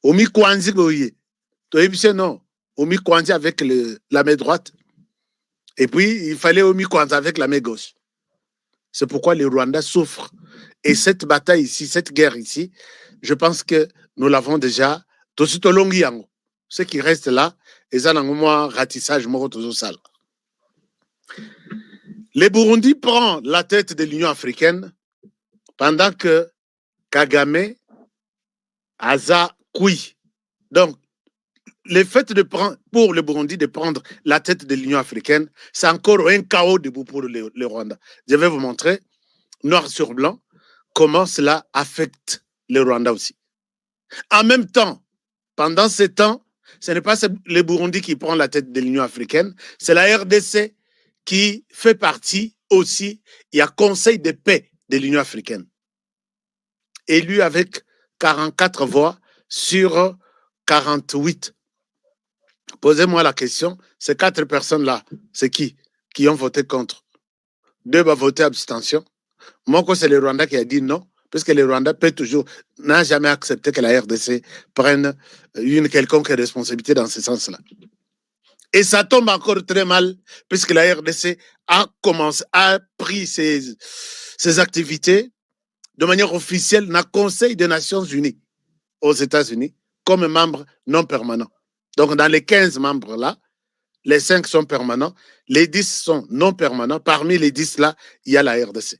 Omi Kwanzi goye. Non. Omi Kwanzi avec la main droite. Et puis, il fallait Omi Kwanzi avec la main gauche. C'est pourquoi le Rwanda souffre. Et cette bataille ici, cette guerre ici, je pense que nous l'avons déjà. Ce qui reste là, et ça, moi, ratissage, moi, toujours sale. Le Burundi prend la tête de l'Union africaine pendant que Kagame Aza Kui. Donc, le fait de prendre, pour le Burundi de prendre la tête de l'Union africaine, c'est encore un chaos debout pour le Rwanda. Je vais vous montrer, noir sur blanc, comment cela affecte le Rwanda aussi. En même temps, pendant ce temps, ce n'est pas le Burundi qui prend la tête de l'Union africaine, c'est la RDC qui fait partie aussi, il y a Conseil de paix de l'Union africaine, élu avec 44 voix sur 48. Posez-moi la question, ces 4 personnes-là, c'est qui ont voté contre? 2 vont voter abstention. Moi, c'est le Rwanda qui a dit non, puisque le Rwanda n'a jamais accepté que la RDC prenne une quelconque responsabilité dans ce sens-là. Et ça tombe encore très mal, puisque la RDC a pris ses activités de manière officielle dans le Conseil des Nations Unies aux États-Unis comme membre non permanent. Donc, dans les 15 membres-là, les 5 sont permanents, les 10 sont non permanents. Parmi les 10-là, il y a la RDC.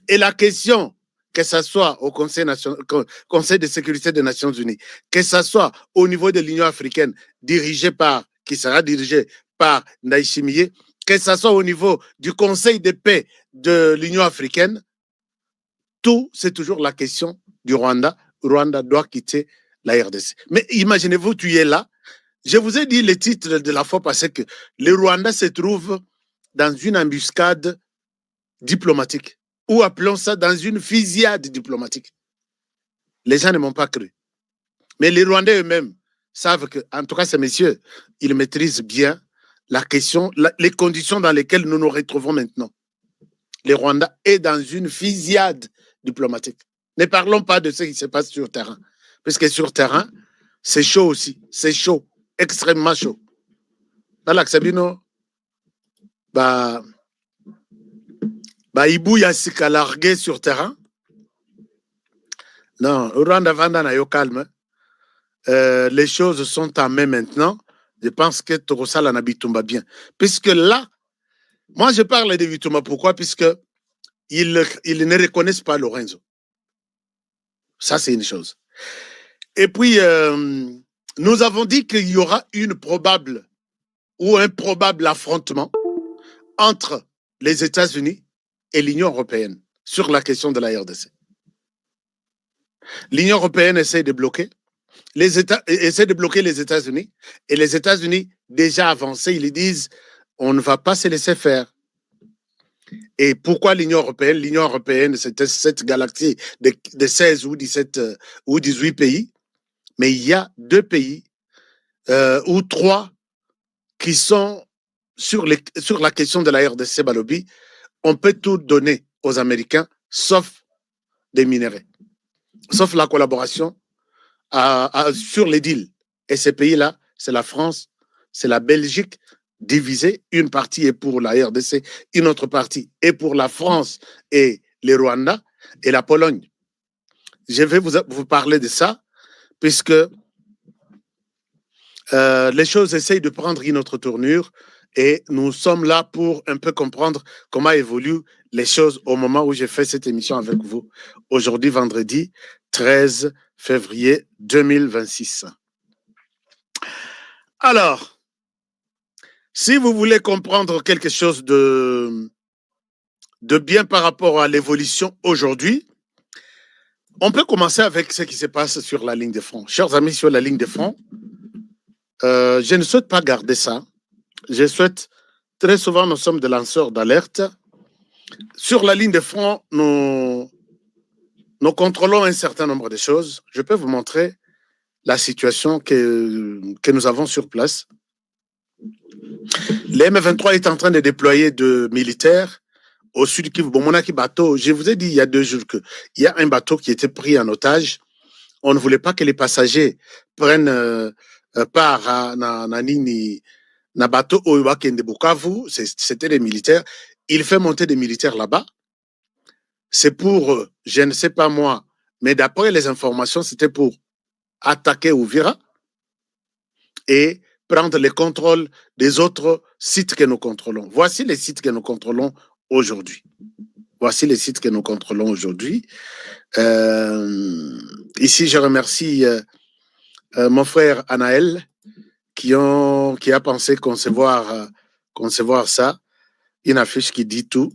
Et la question, que ce soit au Conseil de sécurité des Nations Unies, que ce soit au niveau de l'Union africaine, qui sera dirigée par Ndayishimiye, que ce soit au niveau du Conseil de paix de l'Union africaine, tout, c'est toujours la question du Rwanda. Rwanda doit quitter la RDC. Mais imaginez-vous, tu es là. Je vous ai dit le titre de la fois passée que le Rwanda se trouve dans une embuscade diplomatique, ou appelons ça dans une fusillade diplomatique. Les gens ne m'ont pas cru. Mais les Rwandais eux-mêmes savent que, en tout cas, ces messieurs, ils maîtrisent bien la question, les conditions dans lesquelles nous nous retrouvons maintenant. Le Rwanda est dans une fusillade diplomatique. Ne parlons pas de ce qui se passe sur terrain. Parce que sur terrain, c'est chaud aussi. C'est chaud. Extrêmement chaud. Dans l'Axabino, Ibou Yassika largué sur terrain. Non, Rwanda Vanda n'a eu calme. Les choses sont en main maintenant. Je pense que Torosala n'habitumba bien. Puisque là, moi je parle de Bitumba. Pourquoi? Puisque ils ne reconnaissent pas Lorenzo. Ça, c'est une chose. Et puis, nous avons dit qu'il y aura une probable ou un probable affrontement entre les États-Unis et l'Union européenne sur la question de la RDC. L'Union européenne essaie de bloquer les États-Unis, et les États-Unis, déjà avancés, ils disent on ne va pas se laisser faire. Et pourquoi l'Union européenne? L'Union européenne, c'était cette galaxie de 16 ou 17 ou 18 pays, mais il y a 2 pays ou 3 qui sont sur la question de la RDC Balobi. On peut tout donner aux Américains, sauf des minéraux, sauf la collaboration sur les deals. Et ces pays-là, c'est la France, c'est la Belgique, divisée. Une partie est pour la RDC, une autre partie est pour la France et le Rwanda et la Pologne. Je vais vous parler de ça, puisque les choses essayent de prendre une autre tournure, et nous sommes là pour un peu comprendre comment évoluent les choses au moment où j'ai fait cette émission avec vous, aujourd'hui, vendredi 13 février 2026. Alors, si vous voulez comprendre quelque chose de bien par rapport à l'évolution aujourd'hui, on peut commencer avec ce qui se passe sur la ligne de front. Chers amis, sur la ligne de front, je ne souhaite pas garder ça. Je souhaite, très souvent, nous sommes des lanceurs d'alerte. Sur la ligne de front, nous contrôlons un certain nombre de choses. Je peux vous montrer la situation que nous avons sur place. Le M23 est en train de déployer de militaires au sud Kivu. Bon, Monaki bateau, je vous ai dit il y a 2 jours qu'il y a un bateau qui était pris en otage on ne voulait pas que les passagers prennent part à na bateau oyo bakende Bukavu, c'était des militaires. Il fait monter des militaires là-bas. C'est pour, je ne sais pas moi, mais d'après les informations, c'était pour attaquer Uvira et prendre le contrôle des autres sites que nous contrôlons. Voici les sites que nous contrôlons aujourd'hui. Voici les sites que nous contrôlons aujourd'hui. Ici, je remercie mon frère Anaël qui a pensé concevoir ça. Une affiche qui dit tout.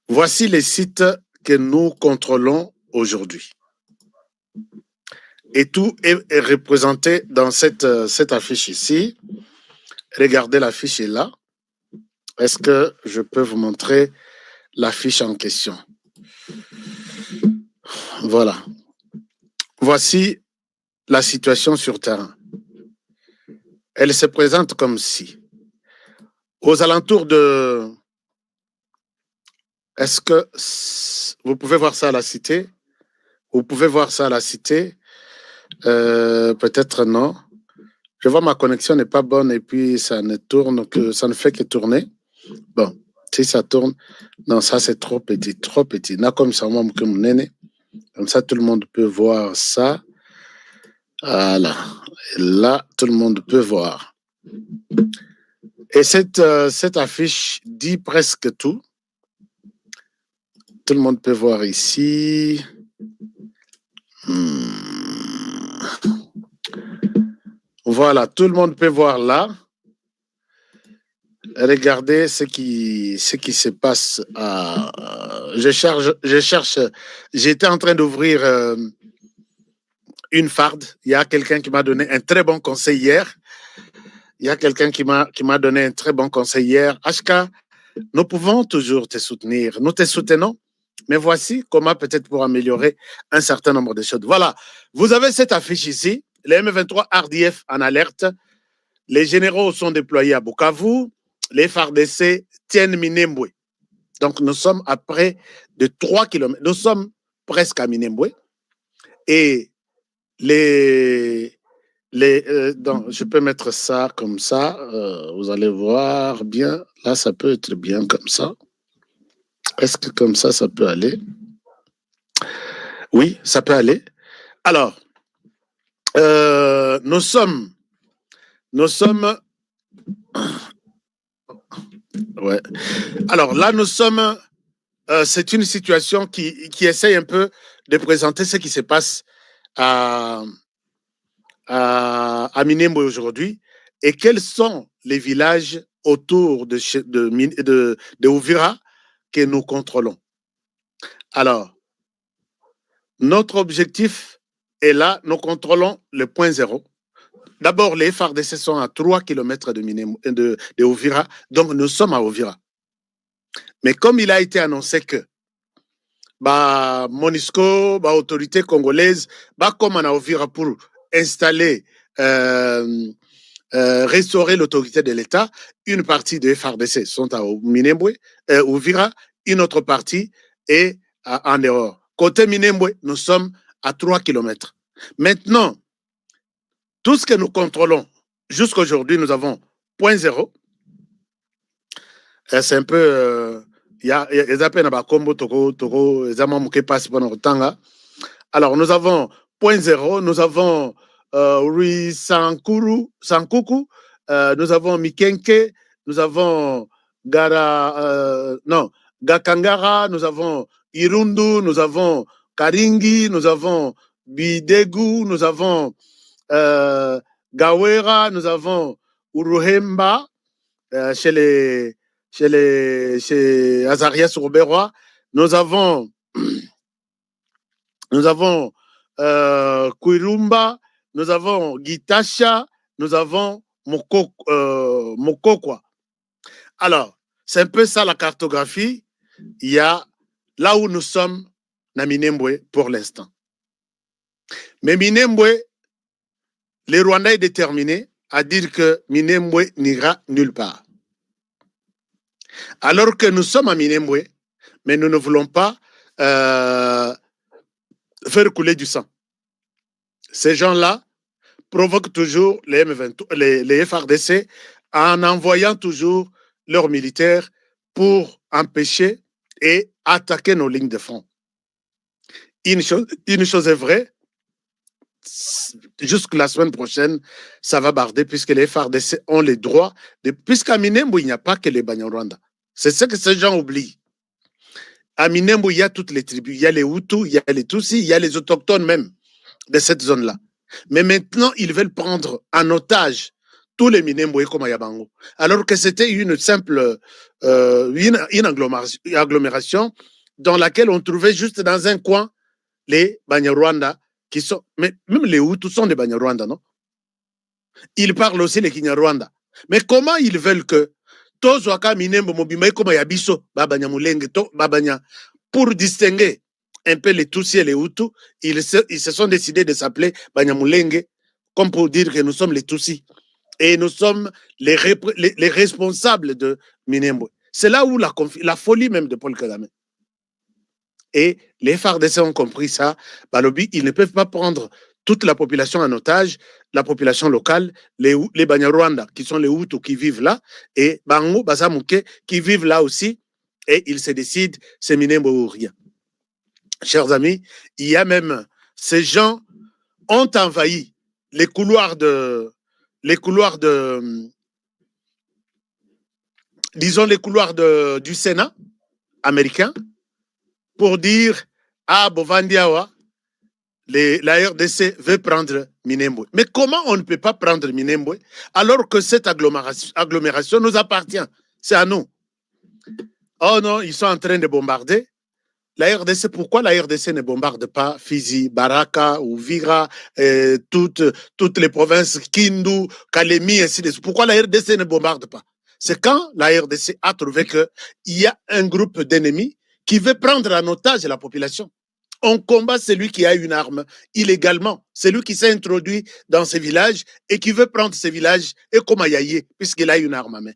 Voici les sites que nous contrôlons aujourd'hui. Et tout est représenté dans cette affiche ici. Regardez, l'affiche est là. Est-ce que je peux vous montrer l'affiche en question? Voilà. Voici la situation sur terrain. Elle se présente comme ci. Aux alentours de... Est-ce que vous pouvez voir ça à la cité? Vous pouvez voir ça à la cité? Peut-être non. Je vois ma connexion n'est pas bonne et puis ça ne fait que tourner. Bon, si ça tourne, non, ça c'est trop petit, trop petit. Là, comme ça, moi, comme ça, tout le monde peut voir ça. Voilà. Et là, tout le monde peut voir. Et cette affiche dit presque tout. Tout le monde peut voir ici. Voilà, tout le monde peut voir là. Regardez ce qui se passe. Je cherche. J'étais en train d'ouvrir une farde. Il y a quelqu'un qui m'a donné un très bon conseil hier. Donné un très bon conseil hier. HK, nous pouvons toujours te soutenir. Nous te soutenons. Mais voici comment peut-être pour améliorer un certain nombre de choses. Voilà, vous avez cette affiche ici, les M23 RDF en alerte. Les généraux sont déployés à Bukavu, les FARDC tiennent Minembwe. Donc nous sommes à près de 3 km, nous sommes presque à Minembwe. Et donc, je peux mettre ça comme ça, vous allez voir bien, là ça peut être bien comme ça. Est-ce que comme ça peut aller? Oui, ça peut aller. Alors, nous sommes. Ouais. Alors là, nous sommes. C'est une situation qui essaye un peu de présenter ce qui se passe à Minembwe aujourd'hui et quels sont les villages autour de Uvira que nous contrôlons. Alors, notre objectif est là, nous contrôlons le point zéro. D'abord, les FARDC sont à 3 km de Uvira, donc nous sommes à Uvira. Mais comme il a été annoncé que MONUSCO, autorité congolaise, comme à Uvira pour installer, restaurer l'autorité de l'État, une partie des FARDC sont à Minembwe, Uvira, une autre partie est en dehors. Côté Minembwe, nous sommes à 3 km. Maintenant, tout ce que nous contrôlons, jusqu'à aujourd'hui, nous avons point zéro. C'est un peu... alors, nous avons point zéro, nous avons Sankuku, nous avons Mikenke, nous avons Gakangara, nous avons Irundu, nous avons Karingi, nous avons Bidegu, nous avons Gawera, nous avons Uruhemba chez Azarias Rouberois, nous avons Kuirumba, nous avons Gitasha, nous avons Mokokwa. Alors, c'est un peu ça la cartographie. Il y a là où nous sommes, na Minembwe pour l'instant. Mais Minembwe, les Rwandais est déterminé à dire que Minembwe n'ira nulle part. Alors que nous sommes à Minembwe, mais nous ne voulons pas faire couler du sang. Ces gens-là provoquent toujours les M23, les FARDC en envoyant toujours leurs militaires pour empêcher et attaquer nos lignes de front. Une chose est vraie, jusqu'à la semaine prochaine, ça va barder puisque les FARDC ont les droits, puisqu'à Minembwe, il n'y a pas que les Banyarwanda. C'est ce que ces gens oublient. À Minembwe, il y a toutes les tribus, il y a les Hutus, il y a les Tutsis, il y a les autochtones même de cette zone-là. Mais maintenant, ils veulent prendre en otage tous les Minembwe comme à Yabango. Alors que c'était une simple une agglomération dans laquelle on trouvait juste dans un coin les Banyarwanda qui sont, mais même les Hutus sont des Banyarwanda, non? Ils parlent aussi les Kinyarwanda. Mais comment ils veulent que Tozwaka Minembo Mobimai comme Yabiso, Babanyamulenge, Babanya, pour distinguer un peu les Tutsis et les Hutus, ils se sont décidés de s'appeler Banyamulenge, comme pour dire que nous sommes les Tutsis. Et nous sommes les responsables de Minembwe. C'est là où la folie même de Paul Kagame. Et les FARDC ont compris ça. Balobi, ils ne peuvent pas prendre toute la population en otage, la population locale, les Banyarwanda, qui sont les Hutus qui vivent là, et Bango, Basamouke, qui vivent là aussi, et ils se décident, c'est Minembwe ou rien. Chers amis, il y a même, ces gens ont envahi les couloirs du Sénat américain pour dire, ah, Bovandiawa, la RDC veut prendre Minembwe. Mais comment on ne peut pas prendre Minembwe alors que cette agglomération nous appartient? C'est à nous. Oh non, ils sont en train de bombarder. La RDC, pourquoi la RDC ne bombarde pas Fizi, Baraka, Uvira, toutes les provinces, Kindu, Kalemi, ainsi de suite? Pourquoi la RDC ne bombarde pas? C'est quand la RDC a trouvé qu'il y a un groupe d'ennemis qui veut prendre en otage la population. On combat celui qui a une arme illégalement, celui qui s'est introduit dans ces villages et qui veut prendre ces villages et comme Ayaye, puisqu'il a une arme à main.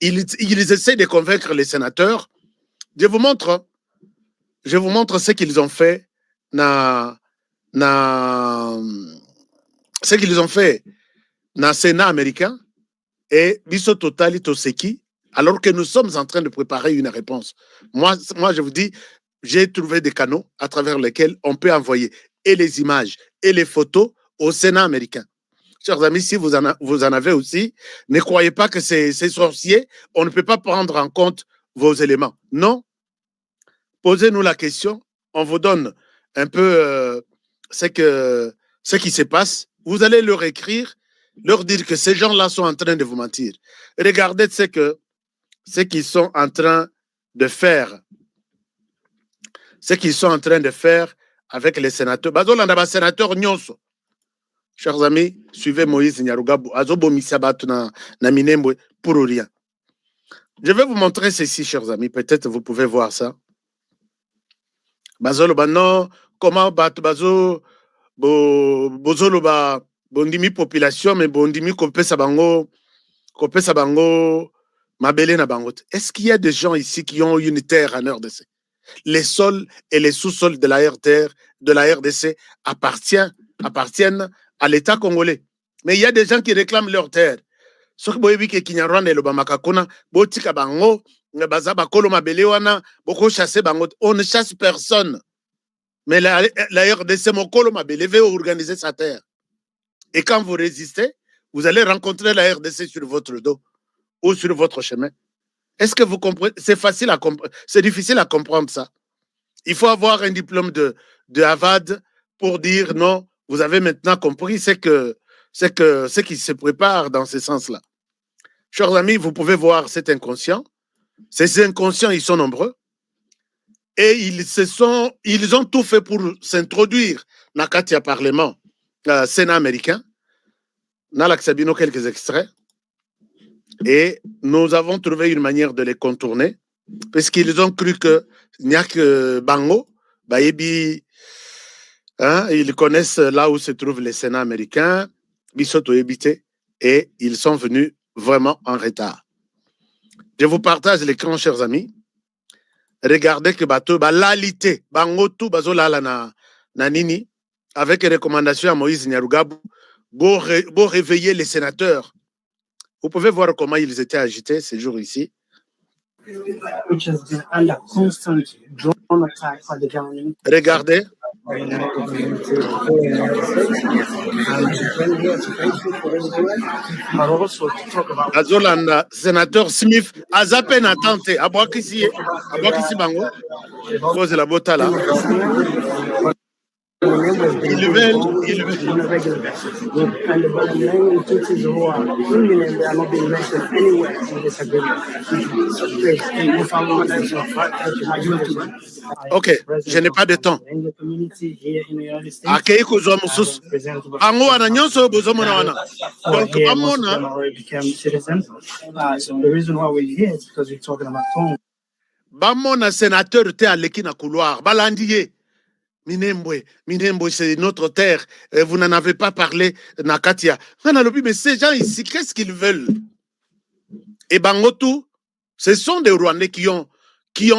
Ils essaient de convaincre les sénateurs. Je vous montre ce qu'ils ont fait dans le Sénat américain et Biso Totali Toseki, alors que nous sommes en train de préparer une réponse. Moi, je vous dis, j'ai trouvé des canaux à travers lesquels on peut envoyer et les images et les photos au Sénat américain. Chers amis, si vous en avez aussi, ne croyez pas que c'est sorcier, on ne peut pas prendre en compte vos éléments. Non. Posez-nous la question, on vous donne un peu ce qui se passe. Vous allez leur écrire, leur dire que ces gens-là sont en train de vous mentir. Regardez ce qu'ils sont en train de faire. Ce qu'ils sont en train de faire avec les sénateurs. Bazolanda sénateur Nyonso. Chers amis, suivez Moïse Nyarugabu. Azobo Misabatu na Minembwe pour rien. Je vais vous montrer ceci, chers amis. Peut-être vous pouvez voir ça. Bazolo bano, comment bazo bozolo ba bondimi population mais bondimi kopesa bango mabele na bango. Est-ce qu'il y a des gens ici qui ont une terre en RDC? Les sols et les sous-sols de la RDC appartiennent à l'État congolais. Mais il y a des gens qui réclament leur terre. On ne chasse personne. Mais la RDC Mokolo Mabele veut organiser sa terre. Et quand vous résistez, vous allez rencontrer la RDC sur votre dos ou sur votre chemin. Est-ce que vous comprenez? C'est facile à comprendre. C'est difficile à comprendre ça. Il faut avoir un diplôme de Harvard pour dire non, vous avez maintenant compris ce qui se prépare dans ce sens-là. Chers amis, vous pouvez voir cet inconscient. Ces inconscients, ils sont nombreux. Et ils ont tout fait pour s'introduire dans le Parlement, Sénat américain. Nalaxabino, quelques extraits. Et nous avons trouvé une manière de les contourner, parce qu'ils ont cru qu'il n'y a que Bango, Bayebi, ils connaissent là où se trouve le Sénat américain, Bisoto Ebite, et ils sont venus vraiment en retard. Je vous partage l'écran, chers amis. regardez que bato balalité bangotu bazolala na nini avec les recommandations à Moïse Nyarugabo pour réveiller les sénateurs. Vous pouvez voir comment ils étaient agités ces jours ici. Which has been under constant drone attack by the government. Regardez. Azolanda, sénateur Smith, Azapen Atante, Abouakisi Bango, cause la botala. Ils veulent. Ok, je n'ai pas de temps. Akei kozwa mususu. Ango wana nyonso bozomona wana. Donc bamona. Bamona sénateur te aleki na couloir, balandiye. Minembwe, c'est notre terre. Vous n'en avez pas parlé, Nakatia. Mais ces gens ici, qu'est-ce qu'ils veulent? Et Bangotu, ce sont des Rwandais qui ont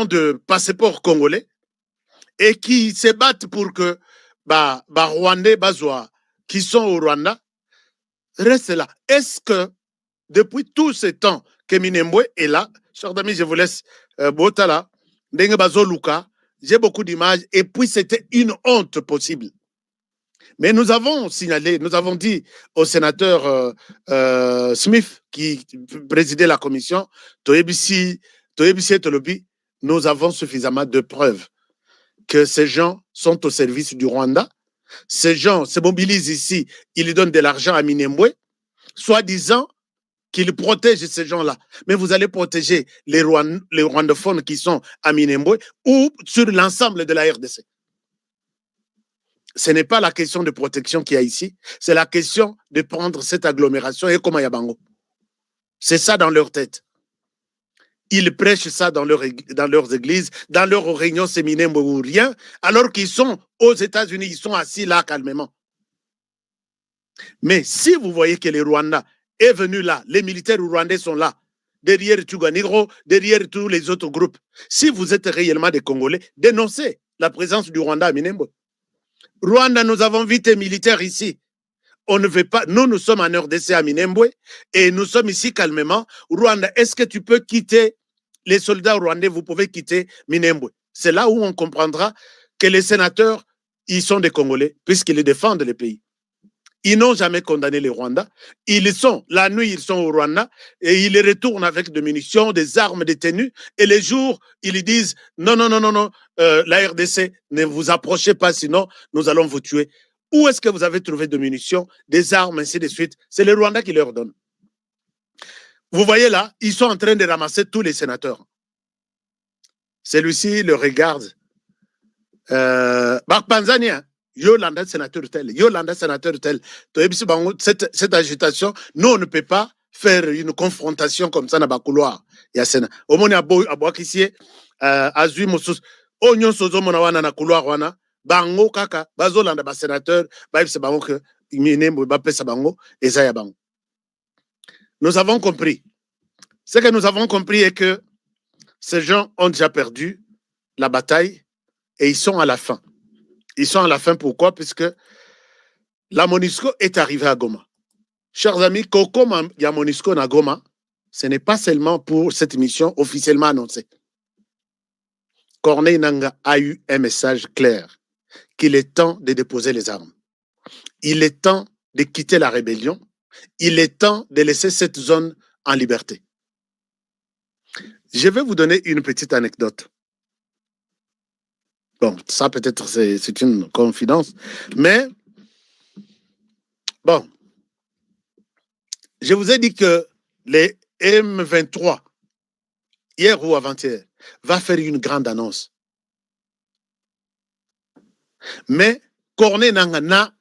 de passeports congolais et qui se battent pour que Rwandais Bazoa, qui sont au Rwanda, restent là. Est-ce que depuis tout ce temps que Minembwe est là, chers amis, je vous laisse Botala, Ndenge Bazo Luka, j'ai beaucoup d'images, et puis c'était une honte possible. Mais nous avons signalé, nous avons dit au sénateur Smith, qui présidait la commission, Toyebisi Tolobi, nous avons suffisamment de preuves que ces gens sont au service du Rwanda. Ces gens se mobilisent ici, ils donnent de l'argent à Minembwe, soi-disant qu'ils protègent ces gens-là. Mais vous allez protéger les rwandophones qui sont à Minembwe ou sur l'ensemble de la RDC. Ce n'est pas la question de protection qu'il y a ici, c'est la question de prendre cette agglomération et comme Yabango. C'est ça dans leur tête. Ils prêchent ça dans leurs églises, dans leurs réunions séminaires ou rien, alors qu'ils sont aux États-Unis, ils sont assis là calmement. Mais si vous voyez que les Rwandais est venu là, les militaires rwandais sont là, derrière Tuganiro, derrière tous les autres groupes. Si vous êtes réellement des Congolais, dénoncez la présence du Rwanda à Minembwe. Rwanda, nous avons vu tes militaires ici. On ne veut pas, nous sommes en RDC à Minembwe et nous sommes ici calmement. Rwanda, est-ce que tu peux quitter les soldats rwandais, vous pouvez quitter Minembwe. C'est là où on comprendra que les sénateurs, ils sont des Congolais, puisqu'ils défendent le pays. Ils n'ont jamais condamné les Rwandais. La nuit, ils sont au Rwanda et ils les retournent avec des munitions, des armes, des tenues. Et les jours, ils disent non, la RDC, ne vous approchez pas, sinon nous allons vous tuer. Où est-ce que vous avez trouvé des munitions, des armes, ainsi de suite? C'est les Rwandais qui leur donnent. Vous voyez là, ils sont en train de ramasser tous les sénateurs. Celui-ci le regarde. Panzania. Yolanda sénateur tel. Cette agitation, nous on ne peut pas faire une confrontation comme ça dans le couloir. Au moins, Abouakissi, Azui Moussous, Onyon Sozo Monawana na couloir wana, Bango Kaka, Bazolanda ba sénateur, Baïbse Bango que Mine Mbappé Sabango, et Zaya Bango. Nous avons compris. Ce que nous avons compris est que ces gens ont déjà perdu la bataille et ils sont à la fin. Ils sont à la fin, pourquoi? Puisque la MONUSCO est arrivée à Goma. Chers amis, comme il y a MONUSCO à Goma, ce n'est pas seulement pour cette mission officiellement annoncée. Corneille Nangaa a eu un message clair, qu'il est temps de déposer les armes. Il est temps de quitter la rébellion. Il est temps de laisser cette zone en liberté. Je vais vous donner une petite anecdote. Bon, ça peut-être c'est une confidence, mais bon, je vous ai dit que les M23, hier ou avant-hier, va faire une grande annonce. Mais Corneille Nangaa n'a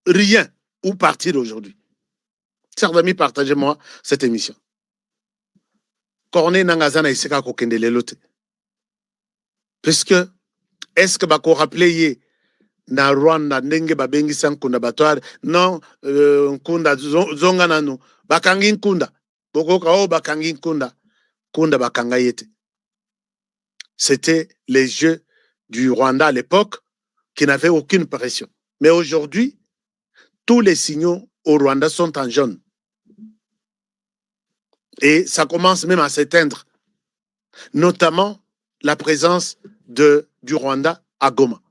rien où partir aujourd'hui. Chers amis, partagez-moi cette émission. Corneille Nangaa zana iseka kokende lelote. Puisque, est-ce que bako rappelé na Rwanda ndenge babengisa nkunda batware? Non, nkunda zonga nanu. Bakangi nkunda. Bokoka o bakangi nkunda. Kunda bakanga yete. c'était les Jeux du Rwanda à l'époque qui n'avaient aucune pression. Mais aujourd'hui, tous les signaux au Rwanda sont en jaune. Et ça commence même à s'éteindre, notamment la présence du Rwanda à Goma.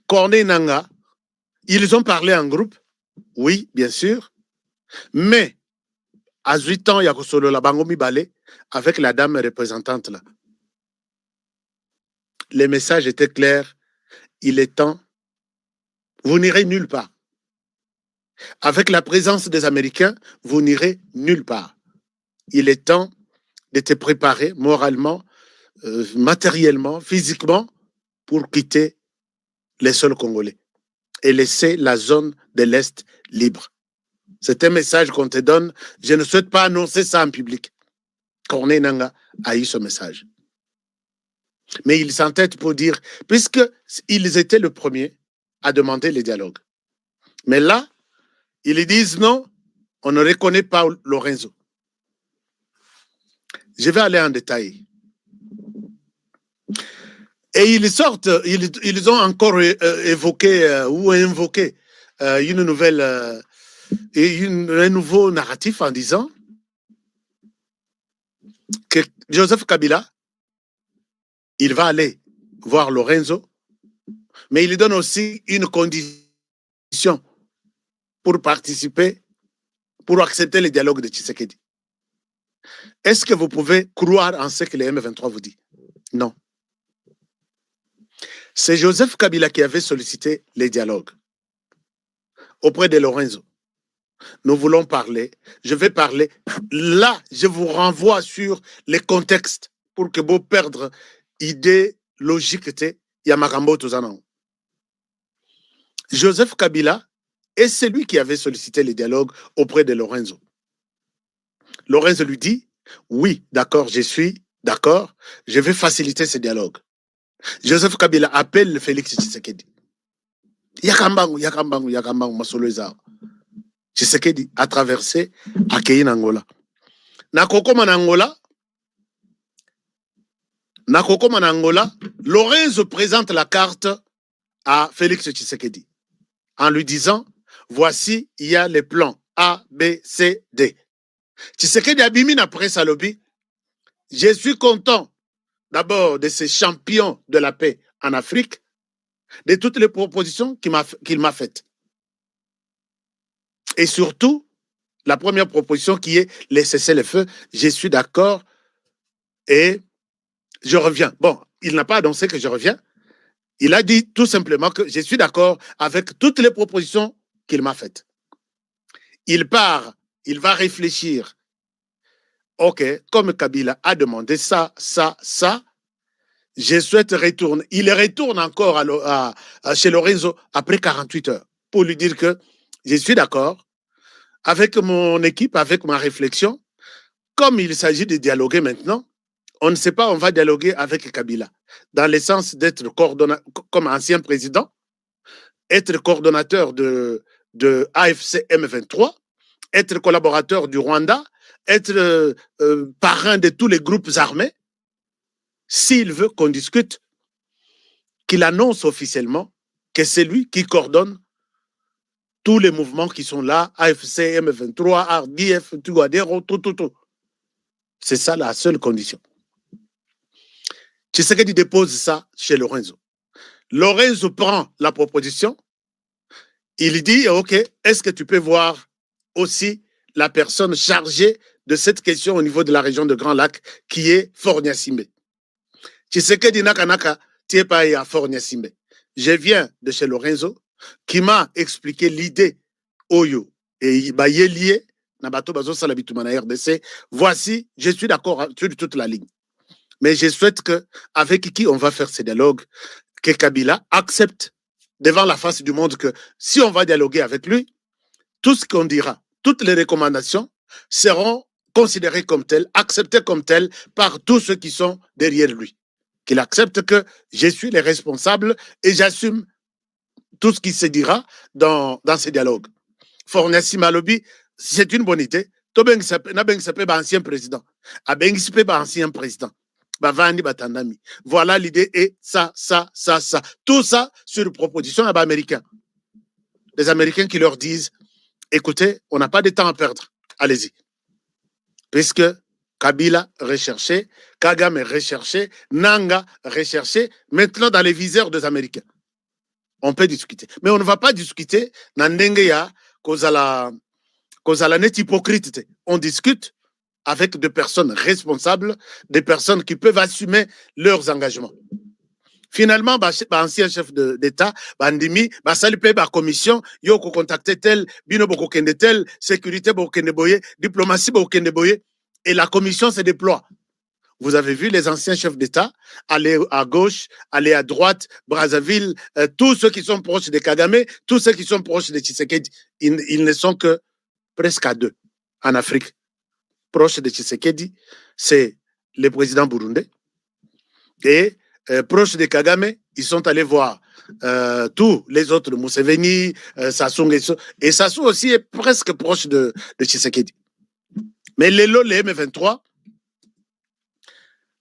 Corneille Nangaa, ils ont parlé en groupe, oui, bien sûr, mais à 8 ans, il y a Kosolo la Bangomi Balé avec la dame représentante là. Les messages étaient clairs, il est temps, vous n'irez nulle part. Avec la présence des Américains, vous n'irez nulle part. Il est temps de te préparer moralement, matériellement, physiquement, pour quitter les sols congolais et laisser la zone de l'Est libre. C'est un message qu'on te donne. Je ne souhaite pas annoncer ça en public. Corneille Nangaa a eu ce message. Mais il s'entête pour dire, puisqu'ils étaient le premier à demander les dialogues. Mais là, ils disent non, on ne reconnaît pas Lorenzo. Je vais aller en détail. Et ils sortent, ils ont encore évoqué ou invoqué une nouvelle, un nouveau narratif en disant que Joseph Kabila, il va aller voir Lorenzo, mais il lui donne aussi une condition pour participer, pour accepter les dialogues de Tshisekedi. Est-ce que vous pouvez croire en ce que les M23 vous dit? Non. C'est Joseph Kabila qui avait sollicité les dialogues auprès de Lorenzo. Nous voulons parler, je vais parler. Là, je vous renvoie sur les contextes pour que vous perdre idée logique de Yamagambo Touzanang. Joseph Kabila est celui qui avait sollicité les dialogues auprès de Lorenzo. Lorenzo lui dit, oui, d'accord, je suis d'accord, je vais faciliter ce dialogue. Joseph Kabila appelle Félix Tshisekedi. Yakambangu, Masoloza. Tshisekedi a traversé Akei Angola. Nakokoma Angola, Lorenzo présente la carte à Félix Tshisekedi en lui disant, voici, il y a les plans A, B, C, D. Tshisekedi a bimine après sa lobby. Je suis content d'abord de ces champions de la paix en Afrique, de toutes les propositions qu'il m'a faites. Et surtout, la première proposition qui est les cessez-le-feu, je suis d'accord et je reviens. Bon, il n'a pas annoncé que je reviens. Il a dit tout simplement que je suis d'accord avec toutes les propositions qu'il m'a faites. Il part, il va réfléchir. Ok, comme Kabila a demandé ça, je souhaite retourner. Il retourne encore chez Lorenzo après 48 heures pour lui dire que je suis d'accord avec mon équipe, avec ma réflexion. Comme il s'agit de dialoguer maintenant, on ne sait pas, on va dialoguer avec Kabila, dans le sens d'être comme ancien président, être coordonnateur de AFC M23, être collaborateur du Rwanda, être parrain de tous les groupes armés. S'il veut qu'on discute, qu'il annonce officiellement que c'est lui qui coordonne tous les mouvements qui sont là, AFC, M23, RDF, tout. C'est ça la seule condition. Tshisekedi dépose ça chez Lorenzo. Lorenzo prend la proposition. Il dit, OK, est-ce que tu peux voir aussi la personne chargée de cette question au niveau de la région de Grand Lac, qui est Faure Gnassingbé. Tshisekedi Nakanaka, tu n'es pas à Faure Gnassingbé. Je viens de chez Lorenzo, qui m'a expliqué l'idée Oyo et lié Nabato Bazo Salabitumana RDC. Voici, je suis d'accord sur toute la ligne. Mais je souhaite que, avec qui on va faire ces dialogues, que Kabila accepte devant la face du monde que si on va dialoguer avec lui, tout ce qu'on dira, toutes les recommandations seront considérées comme telles, acceptées comme telles par tous ceux qui sont derrière lui. Qu'il accepte que je suis le responsable et j'assume tout ce qui se dira dans ces dialogues. Fornassi Malobi, c'est une bonne idée. Ancien président. Ancien président. bavandi batandami. Voilà l'idée et ça. Tout ça sur proposition à américains. Les Américains qui leur disent, écoutez, on n'a pas de temps à perdre. Allez-y. Puisque Kabila recherché, Kagame recherché, Nanga recherché, maintenant dans les viseurs des Américains. On peut discuter. Mais on ne va pas discuter dans Ndengeya, cause à la net hypocrite. On discute avec des personnes responsables, des personnes qui peuvent assumer leurs engagements. Finalement, ancien chef d'État, bandimi, salipe commission, yo ko contacter tel, bino boko kende tel, sécurité boko kende boye, diplomatie boko kende boye, et la commission se déploie. Vous avez vu les anciens chefs d'État aller à gauche, aller à droite, Brazzaville, tous ceux qui sont proches de Kagame, tous ceux qui sont proches de Tshisekedi, ils ne sont que presque à 2 en Afrique. Proche de Tshisekedi, c'est le président burundais. Et proche de Kagame, ils sont allés voir tous les autres, Museveni, Sassou, et Sassou aussi est presque proche de Tshisekedi. Mais les M23,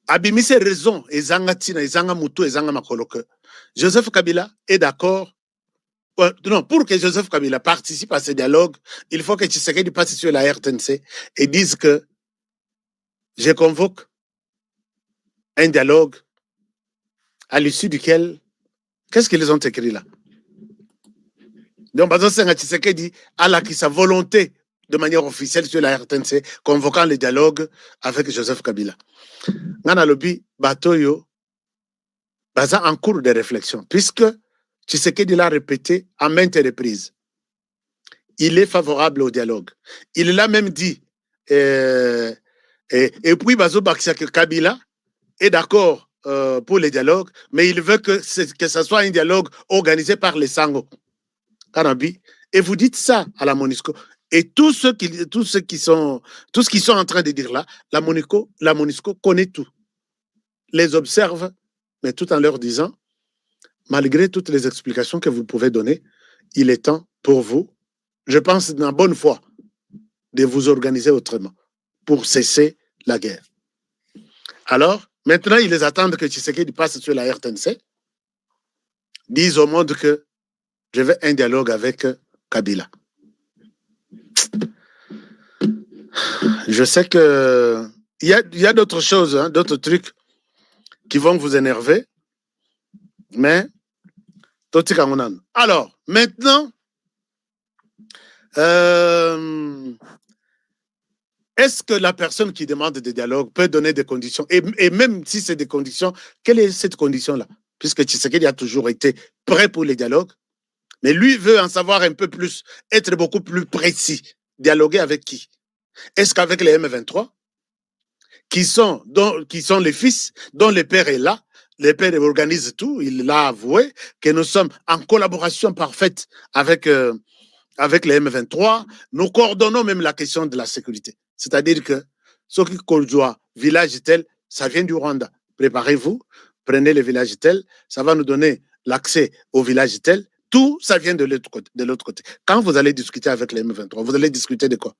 abimi ses raisons, ezanga tina, ezanga mutu, ezanga makoloke. Joseph Kabila est d'accord. Non, pour que Joseph Kabila participe à ce dialogue, il faut que Tshisekedi passe sur la RTNC et dise que je convoque un dialogue à l'issue duquel, qu'est-ce qu'ils ont écrit là? Donc, Tshisekedi a sa volonté de manière officielle sur la RTNC, convoquant le dialogue avec Joseph Kabila. Nana lobi batoyo baza en cours de réflexion, puisque Tshisekedi l'a répété à maintes reprises. Il est favorable au dialogue. Il l'a même dit. Et puis bazo bakisa que Kabila est d'accord pour le dialogue, mais il veut que ce soit un dialogue organisé par les Sango. Kanabi. Et vous dites ça à la MONUSCO. Et tous ceux qui sont en train de dire là, la MONUSCO connaît tout. Les observe, mais tout en leur disant, malgré toutes les explications que vous pouvez donner, il est temps pour vous, je pense d'une bonne foi, de vous organiser autrement pour cesser la guerre. Alors, maintenant, ils attendent que Tshisekedi passe sur la RTNC, disent au monde que je veux un dialogue avec Kabila. Je sais que il y a d'autres choses, hein, d'autres trucs qui vont vous énerver, mais alors maintenant, est-ce que la personne qui demande des dialogues peut donner des conditions, et même si c'est des conditions, quelle est cette condition-là? Puisque Tshisekedi a toujours été prêt pour les dialogues, mais lui veut en savoir un peu plus, être beaucoup plus précis. Dialoguer avec qui? Est-ce qu'avec les M23, qui sont les fils, dont le père est là, le père organise tout, il l'a avoué, que nous sommes en collaboration parfaite avec les M23, nous coordonnons même la question de la sécurité. C'est-à-dire que ce qui conjoint village tel, ça vient du Rwanda. Préparez-vous, prenez le village tel, ça va nous donner l'accès au village tel. Tout ça vient de l'autre côté. Quand vous allez discuter avec les M23, vous allez discuter de quoi?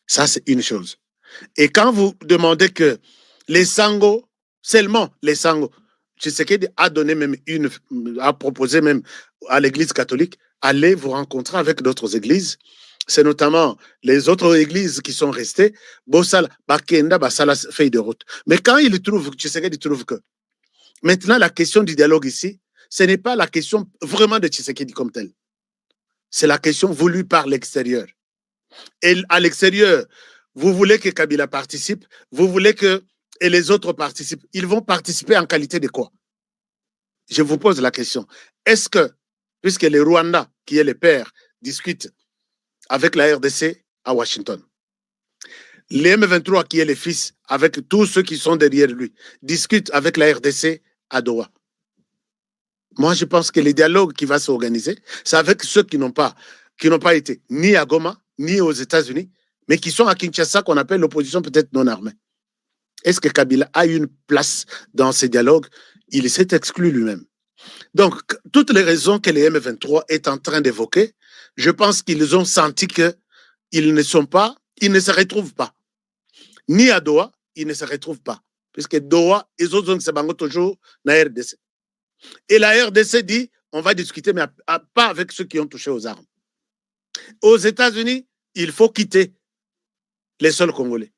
Ça, c'est une chose. Et quand vous demandez que les Sango, seulement les Sango, Tshisekedi a proposé même à l'église catholique, allez vous rencontrer avec d'autres églises. C'est notamment les autres églises qui sont restées. Bossala, Bakenda, Basala, feuille de route. Mais quand Tshisekedi trouve que maintenant la question du dialogue ici, ce n'est pas la question vraiment de Tshisekedi comme telle. C'est la question voulue par l'extérieur. Et à l'extérieur, vous voulez que Kabila participe, vous voulez que et les autres participent. Ils vont participer en qualité de quoi? Je vous pose la question. Est-ce que, puisque le Rwanda, qui est le père, discute avec la RDC à Washington, les M23, qui est le fils, avec tous ceux qui sont derrière lui, discutent avec la RDC à Doha. Moi, je pense que le dialogue qui va s'organiser, c'est avec ceux qui n'ont pas été ni à Goma, ni aux États-Unis, mais qui sont à Kinshasa, qu'on appelle l'opposition peut-être non armée. Est-ce que Kabila a une place dans ces dialogues? Il s'est exclu lui-même. Donc, toutes les raisons que les M23 est en train d'évoquer, je pense qu'ils ont senti qu'ils ne se retrouvent pas, ni à Doha, ils ne se retrouvent pas. Puisque Doha, ils ont toujours la RDC. Et la RDC dit, on va discuter, mais pas avec ceux qui ont touché aux armes. Aux États-Unis, il faut quitter les sols congolais.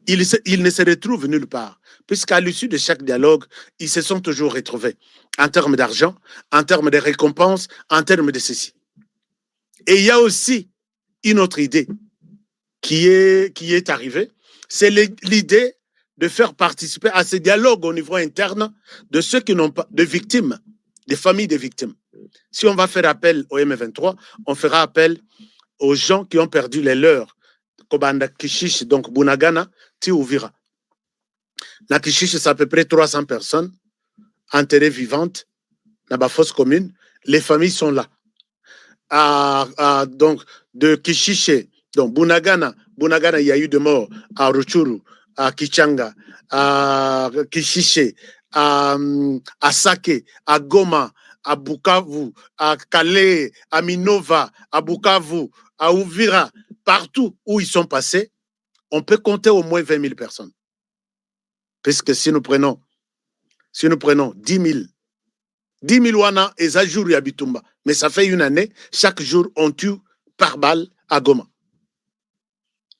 Ils ne se retrouvent nulle part, puisqu'à l'issue de chaque dialogue, ils se sont toujours retrouvés en termes d'argent, en termes de récompenses, en termes de ceci. Et il y a aussi une autre idée qui est arrivée, c'est l'idée de faire participer à ces dialogues au niveau interne de ceux qui n'ont pas, de victimes, des familles de victimes. Si on va faire appel au M23, on fera appel aux gens qui ont perdu les leurs, Kobanda Kishishi, donc Bunagana, Uvira. La Kishishi, c'est à peu près 300 personnes enterrées vivantes dans la fosse commune. Les familles sont là. Donc, de Kishishi, donc Bunagana, il y a eu des morts à Ruchuru, à Kichanga, à Kishishi, à Sake, à Goma, à Bukavu, à Calais, à Minova, à Bukavu, à Uvira, partout où ils sont passés, on peut compter au moins 20 000 personnes. Puisque si nous prenons 10 000 wana et ça jour à Bitumba, mais ça fait une année, chaque jour on tue par balle à Goma.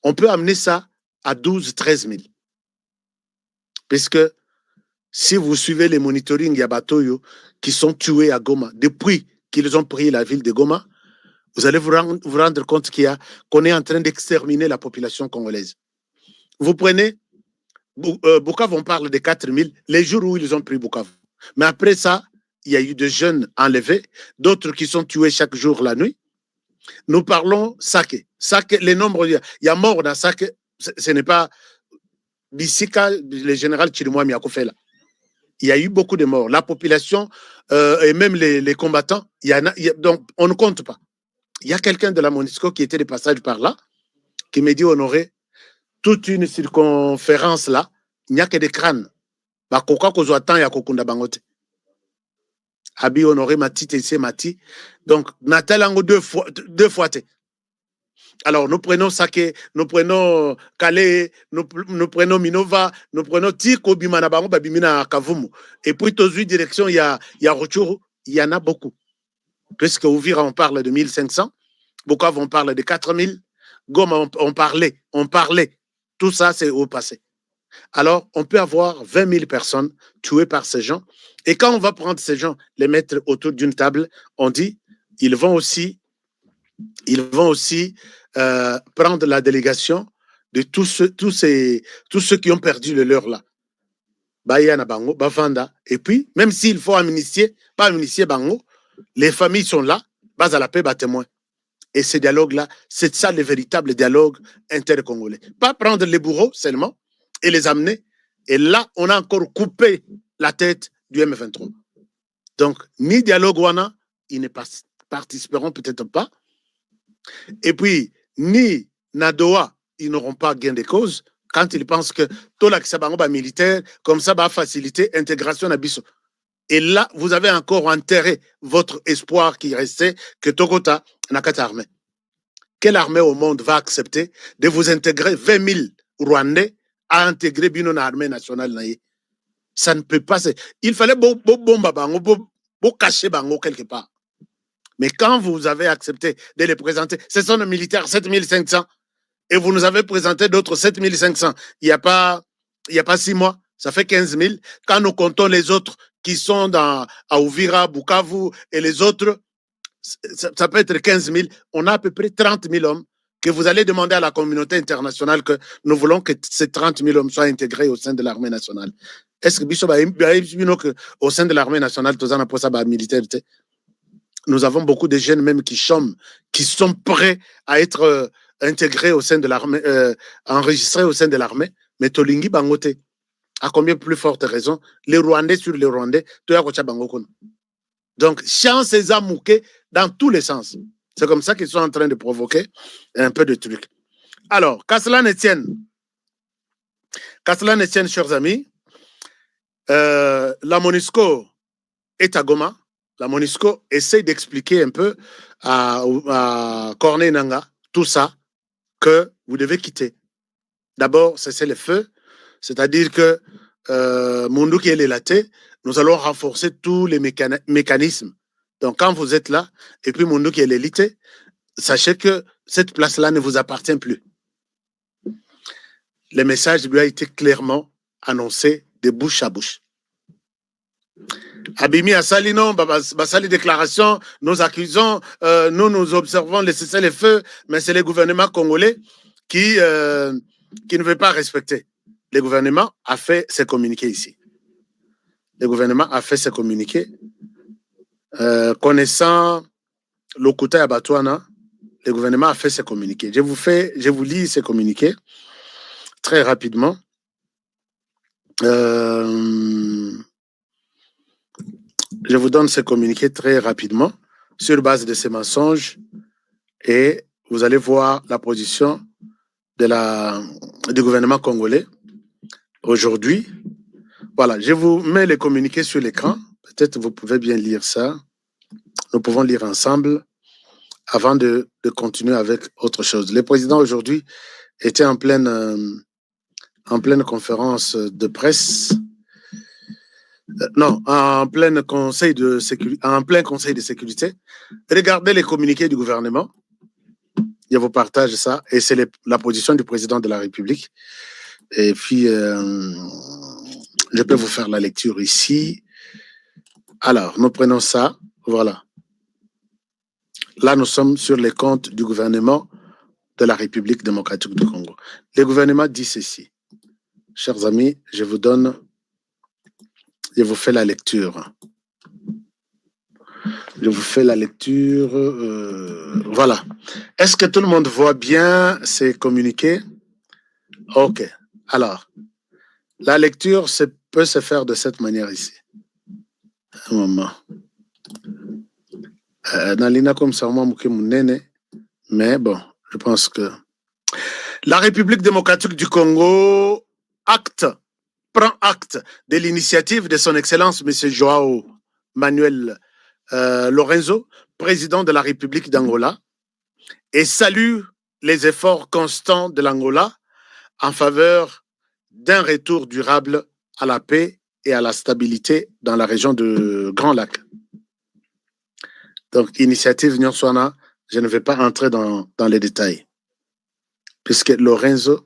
On peut amener ça à 12 13 000. Puisque si vous suivez les monitorings Yabatoyo qui sont tués à Goma depuis qu'ils ont pris la ville de Goma, vous allez vous rendre compte qu'on est en train d'exterminer la population congolaise. Vous prenez Bukavu, on parle de 4 000, les jours où ils ont pris Bukavu. Mais après ça, il y a eu des jeunes enlevés, d'autres qui sont tués chaque jour la nuit. Nous parlons Sake. Sake, les nombres, il y a mort dans Sake, ce n'est pas Bissika, le général Chirimwa Miakofela. Il y a eu beaucoup de morts. La population et même les combattants, donc on ne compte pas. Il y a quelqu'un de la MONUSCO qui était de passage par là, qui me dit, Honoré, toute une circonférence là, il n'y a que des crânes. Abi Honoré Mati, Tessé Mati. Donc, Natalango deux fois. Alors, nous prenons Sake, nous prenons Calais, nous prenons Minova, nous prenons Tiko, Bimanabango, Babimina, Kavumu. Et puis, Tozui, direction, il y a Rochuru, il y en a beaucoup. Puisque Ouvira, on parle de 1500, Bukavu, on parle de 4000, Goma, on parlait. Tout ça, c'est au passé. Alors, on peut avoir 20 000 personnes tuées par ces gens. Et quand on va prendre ces gens, les mettre autour d'une table, on dit, ils vont aussi prendre la délégation de tous ceux qui ont perdu le leur là. Bayana Bango, Bavanda. Et puis, même s'il faut amnistier, pas amnistier Bango, les familles sont là, bas à la paix, bas témoin. Et ce dialogue-là, c'est ça le véritable dialogue intercongolais. Pas prendre les bourreaux seulement et les amener. Et là, on a encore coupé la tête du M23. Donc, ni dialogue wana, ils ne participeront peut-être pas. Et puis, ni Nadoa, ils n'auront pas gain de cause quand ils pensent que tout l'accès militaire, comme ça, va faciliter l'intégration à Bissau. Et là, vous avez encore enterré votre espoir qui restait que Togota n'a qu'à armée. Quelle armée au monde va accepter de vous intégrer 20 000 Rwandais à intégrer une armée nationale? Ça ne peut pas. Il fallait cacher Bango quelque part. Mais quand vous avez accepté de les présenter, ce sont les militaires 7500 et vous nous avez présenté d'autres 7500. Il n'y a pas 6 mois, ça fait 15 000. Quand nous comptons les autres qui sont à Uvira, Bukavu et les autres, ça peut être 15 000. On a à peu près 30 000 hommes que vous allez demander à la communauté internationale que nous voulons que ces 30 000 hommes soient intégrés au sein de l'armée nationale. Est-ce que au sein de l'armée nationale, tout ça n'a pas ça militaire? Nous avons beaucoup de jeunes même qui sont prêts à être intégrés au sein de l'armée, enregistrés au sein de l'armée, mais Tolingi Bangote, à combien plus forte raison, les Rwandais sur les Rwandais, donc, chance et zamouké dans tous les sens. C'est comme ça qu'ils sont en train de provoquer un peu de trucs. Alors, qu'à cela ne tienne, chers amis, la MONUSCO est à Goma. La MONUSCO essaie d'expliquer un peu à Corneille Nangaa tout ça, que vous devez quitter. D'abord, cessez le feu, C'est-à-dire que Munduki et Lelaté, nous allons renforcer tous les mécanismes. Donc, quand vous êtes là, et puis Munduki et l'élité, sachez que cette place-là ne vous appartient plus. Le message lui a été clairement annoncé de bouche à bouche. Abimi Assali, non, Bassali déclaration, nous accusons, nous observons les cessez-le-feu, mais c'est le gouvernement congolais qui ne veut pas respecter. Le gouvernement a fait ses communiqués ici. Le gouvernement a fait ses communiqués. Connaissant Lokuta et Batouana, le gouvernement a fait ses communiqués. Je vous lis ces communiqués très rapidement. Je vous donne ces communiqués très rapidement sur base de ces mensonges et vous allez voir la position du gouvernement congolais aujourd'hui. Voilà, je vous mets les communiqués sur l'écran. Peut-être vous pouvez bien lire ça. Nous pouvons lire ensemble avant de continuer avec autre chose. Le président aujourd'hui était en pleine conférence de presse. Non, en plein conseil de sécurité. Regardez les communiqués du gouvernement. Je vous partage ça. Et c'est la position du président de la République. Et puis, je peux vous faire la lecture ici. Alors, nous prenons ça. Voilà. Là, nous sommes sur les comptes du gouvernement de la République démocratique du Congo. Le gouvernement dit ceci. Chers amis, je vous fais la lecture. Je vous fais la lecture. Voilà. Est-ce que tout le monde voit bien ces communiqués? OK. Alors, la lecture peut se faire de cette manière ici. Un moment. Nalina comme ça, mais bon, je pense que la République démocratique du Congo prend acte de l'initiative de son Excellence M. Joao Manuel Lorenzo, président de la République d'Angola, et salue les efforts constants de l'Angola en faveur d'un retour durable à la paix et à la stabilité dans la région de Grand Lac. Donc, initiative Nyonswana, je ne vais pas entrer dans les détails, puisque Lorenzo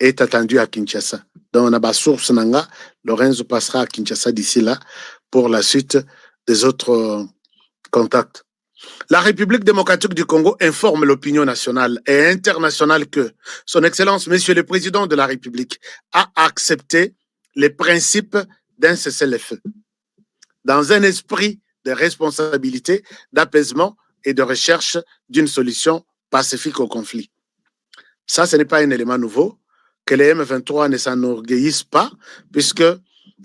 est attendu à Kinshasa. Donc, on a ma source Nanga, Lorenzo passera à Kinshasa d'ici là pour la suite des autres contacts. La République démocratique du Congo informe l'opinion nationale et internationale que son Excellence, Monsieur le Président de la République, a accepté les principes d'un cessez-le-feu dans un esprit de responsabilité, d'apaisement et de recherche d'une solution pacifique au conflit. Ça, ce n'est pas un élément nouveau, que les M23 ne s'enorgueillissent pas, puisque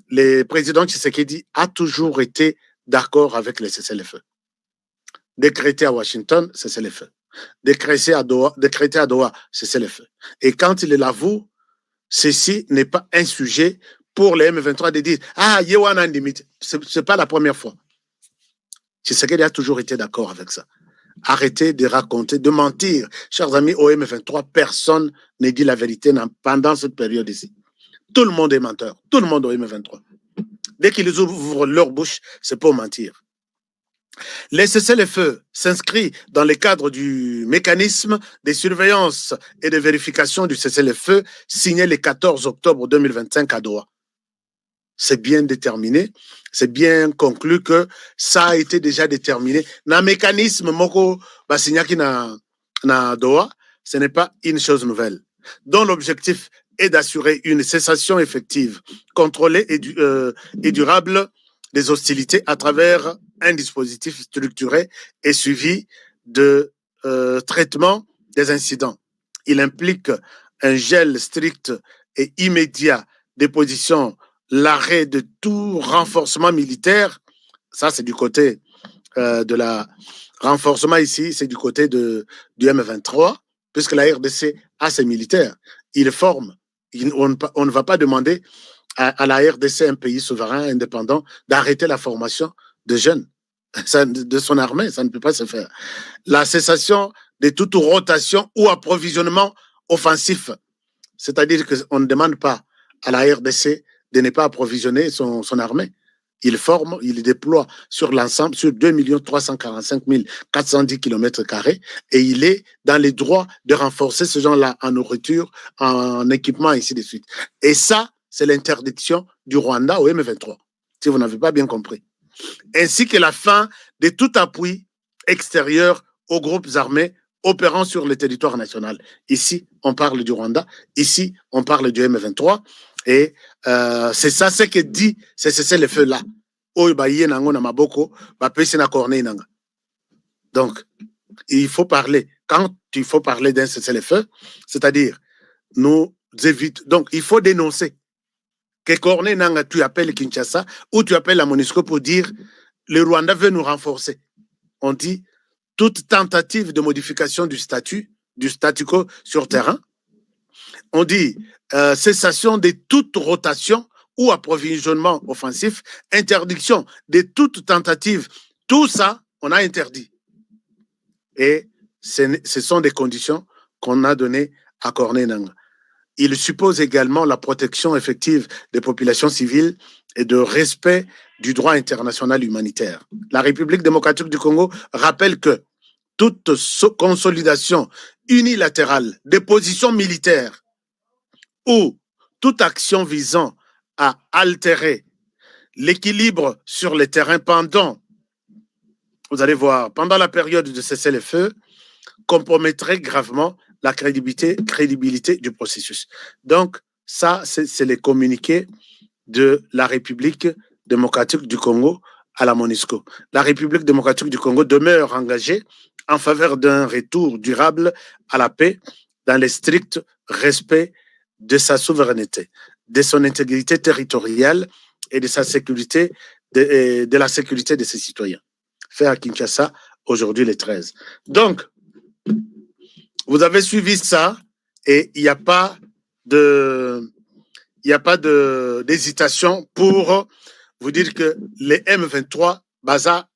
le président Tshisekedi a toujours été d'accord avec les cessez-le-feu. Décrété à Washington, cessez-le-feu. Décrété à Doha, cessez-le-feu. Et quand il l'avoue, ceci n'est pas un sujet pour les M23 de dire « Ah, Yewana limite ». Ce n'est pas la première fois. Tshisekedi a toujours été d'accord avec ça. Arrêtez de raconter, de mentir. Chers amis, au M23, personne ne dit la vérité pendant cette période ici. Tout le monde est menteur. Tout le monde au M23. Dès qu'ils ouvrent leur bouche, c'est pour mentir. Les cessez-le-feu s'inscrit dans le cadre du mécanisme de surveillance et de vérification du cessez-le-feu signé le 14 octobre 2025 à Doha. C'est bien déterminé, c'est bien conclu que ça a été déjà déterminé. Dans le mécanisme moko basignaki na Doha, ce n'est pas une chose nouvelle, dont l'objectif est d'assurer une cessation effective, contrôlée et durable des hostilités à travers un dispositif structuré et suivi de traitement des incidents. Il implique un gel strict et immédiat des positions, l'arrêt de tout renforcement militaire. Ça, c'est du côté de la renforcement ici, c'est du côté du M23, puisque la RDC a ses militaires. Ils forment. On ne va pas demander à la RDC, un pays souverain, indépendant, d'arrêter la formation de jeunes de son armée. Ça ne peut pas se faire. La cessation de toute rotation ou approvisionnement offensif. C'est-à-dire qu'on ne demande pas à la RDC de ne pas approvisionner son armée. Il forme, il déploie sur l'ensemble, sur 2 345 410 km² et il est dans les droits de renforcer ce genre-là en nourriture, en équipement, ainsi de suite. Et ça, c'est l'interdiction du Rwanda au M23, si vous n'avez pas bien compris. Ainsi que la fin de tout appui extérieur aux groupes armés opérant sur le territoire national. Ici, on parle du Rwanda. Ici, on parle du M23. Et c'est ça ce que dit c'est le feu là. Donc, il faut parler. Quand il faut parler d'un cessez-le-feu, c'est-à-dire, nous évitons. Donc, il faut dénoncer que Corneille Nanga, tu appelles Kinshasa ou tu appelles la MONUSCO pour dire le Rwanda veut nous renforcer. On dit toute tentative de modification du statu quo sur terrain. On dit cessation de toute rotation ou approvisionnement offensif, interdiction de toute tentative. Tout ça, on a interdit. Et ce sont des conditions qu'on a données à Corneille Nangaa. Il suppose également la protection effective des populations civiles et de respect du droit international humanitaire. La République démocratique du Congo rappelle que toute consolidation unilatérale des positions militaires ou toute action visant à altérer l'équilibre sur le terrain pendant, vous allez voir, pendant la période de cessez-le-feu, compromettrait gravement la crédibilité du processus. Donc, ça, c'est les communiqués de la République démocratique du Congo à la MONUSCO. La République démocratique du Congo demeure engagée en faveur d'un retour durable à la paix dans le strict respect de sa souveraineté, de son intégrité territoriale et de sa sécurité, de la sécurité de ses citoyens. Fait à Kinshasa, aujourd'hui le 13. Donc, vous avez suivi ça et il n'y a pas d'hésitation pour vous dire que les M23 Baza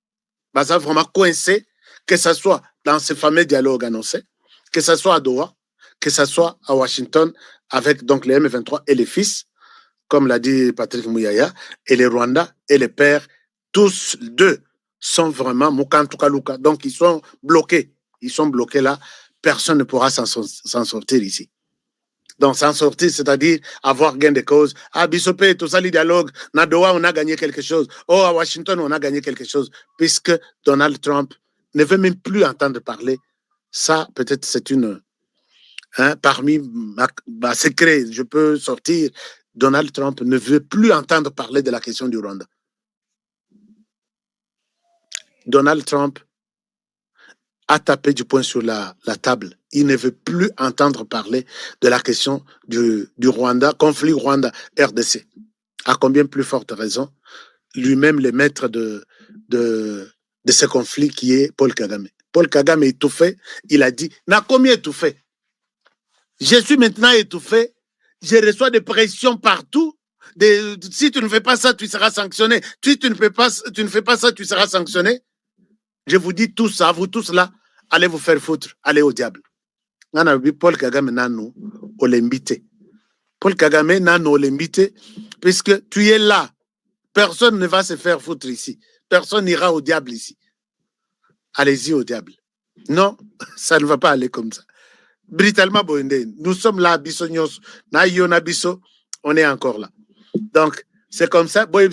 vraiment coincé, que ce soit dans ce fameux dialogue annoncé, que ce soit à Doha, que ce soit à Washington avec donc les M23 et les fils, comme l'a dit Patrick Mouyaya, et les Rwandais et les pères, tous deux sont vraiment Mukantukaluka. Donc ils sont bloqués. Ils sont bloqués là. Personne ne pourra s'en sortir ici. Donc, s'en sortir, c'est-à-dire avoir gain de cause. À Bissopé, tout ça, le dialogue. À Doha, on a gagné quelque chose. Oh, à Washington, on a gagné quelque chose. Puisque Donald Trump ne veut même plus entendre parler. Ça, peut-être, c'est une. Parmi ma secret, je peux sortir. Donald Trump ne veut plus entendre parler de la question du Rwanda. Donald Trump a tapé du poing sur la table. Il ne veut plus entendre parler de la question du Rwanda, conflit Rwanda-RDC. À combien plus forte raison, lui-même le maître de ce conflit qui est Paul Kagame. Paul Kagame est étouffé, il a dit, n'a combien étouffé? Je suis maintenant étouffé, je reçois des pressions partout. Si tu ne fais pas ça, tu seras sanctionné. Si tu ne fais pas ça, tu seras sanctionné. Je vous dis tout ça, vous tous là, allez vous faire foutre, allez au diable. Paul Kagame nano olembité. Paul Kagame nano olembité, puisque tu es là. Personne ne va se faire foutre ici. Personne n'ira au diable ici. Allez-y au diable. Non, ça ne va pas aller comme ça. Brutalement, nous sommes là, Bissonios, Naïona Bisso, on est encore là. Donc, c'est comme ça, Paul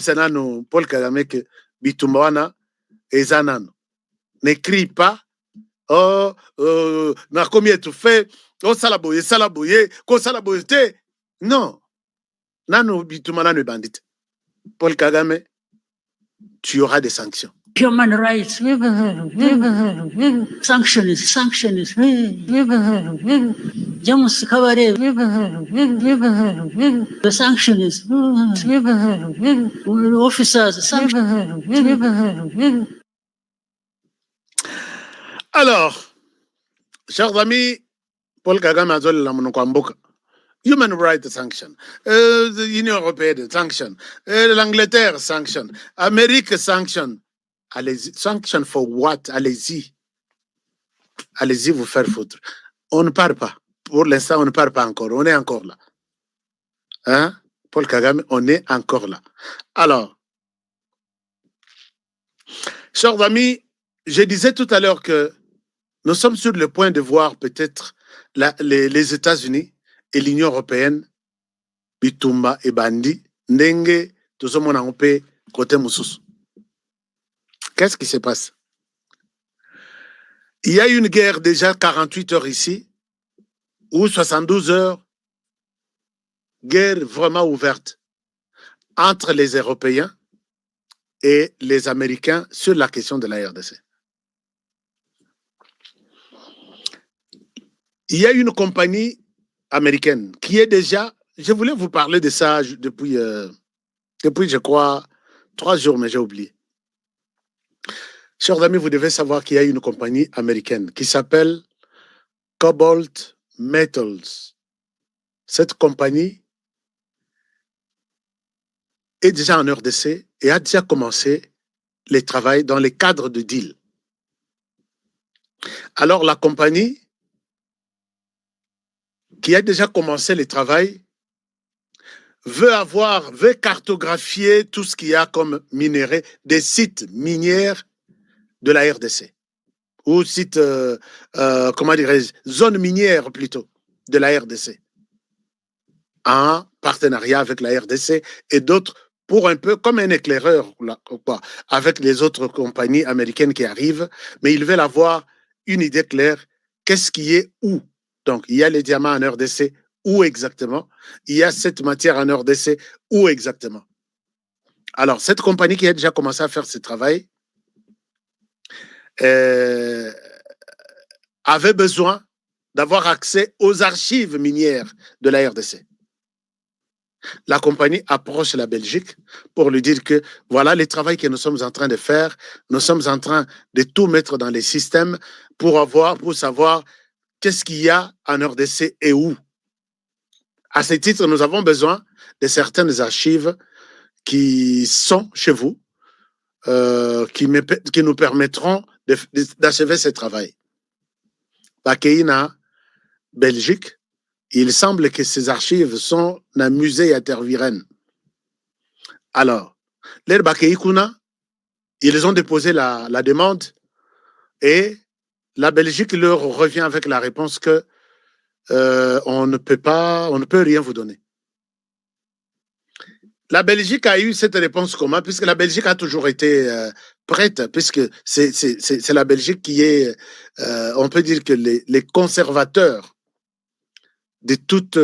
Kagame, que Bitumbawana et Zanano. N'écris pas, oh, na combien tu fais, oh, salaboye, ko salaboye te. Non. Nano Bitumana ne bandit. Paul Kagame, tu auras des sanctions. Human rights, sanctions, James Kavare, the sanctions, officers, sanctions. Alors, chers amis, Paul Kagame a donné la monokwamboka. Human Rights Sanction, l'Union Européenne Sanction, l'Angleterre Sanction, Amérique Sanction. Allez-y. Sanction for what? Allez-y. Allez-y vous faire foutre. On ne part pas. Pour l'instant, on ne part pas encore. On est encore là. Hein? Paul Kagame, on est encore là. Alors, chers amis, je disais tout à l'heure que nous sommes sur le point de voir peut-être les États-Unis et l'Union européenne, Bitumba et Bandi, Ndenge, tout ce monde en paix, côté Moussous. Qu'est-ce qui se passe? Il y a une guerre déjà 48 heures ici, ou 72 heures, guerre vraiment ouverte entre les Européens et les Américains sur la question de la RDC. Il y a une compagnie américaine qui est déjà, je voulais vous parler de ça depuis je crois, 3 jours, mais j'ai oublié. Chers amis, vous devez savoir qu'il y a une compagnie américaine qui s'appelle Cobalt Metals. Cette compagnie est déjà en RDC et a déjà commencé les travaux dans les cadres de deal. Alors la compagnie qui a déjà commencé les travaux veut cartographier tout ce qu'il y a comme minerai des sites minières de la RDC ou sites, comment dirais-je, zones minières plutôt de la RDC en partenariat avec la RDC et d'autres pour un peu comme un éclaireur quoi, avec les autres compagnies américaines qui arrivent, mais ils veulent avoir une idée claire, qu'est-ce qui est où. Donc, il y a les diamants en RDC, où exactement? Il y a cette matière en RDC, où exactement? Alors, cette compagnie qui a déjà commencé à faire ce travail avait besoin d'avoir accès aux archives minières de la RDC. La compagnie approche la Belgique pour lui dire que voilà les travaux que nous sommes en train de faire, nous sommes en train de tout mettre dans les systèmes pour savoir qu'est-ce qu'il y a en RDC et où. À ce titre, nous avons besoin de certaines archives qui sont chez vous, qui nous permettront d'achever ce travail. Pakeina, Belgique, il semble que ces archives sont dans le musée à Tervuren. Alors, les Bakeikuna, ils ont déposé la demande et la Belgique leur revient avec la réponse que on ne peut rien vous donner. La Belgique a eu cette réponse comment? Puisque la Belgique a toujours été prête, puisque c'est la Belgique qui est, on peut dire que les conservateurs de toutes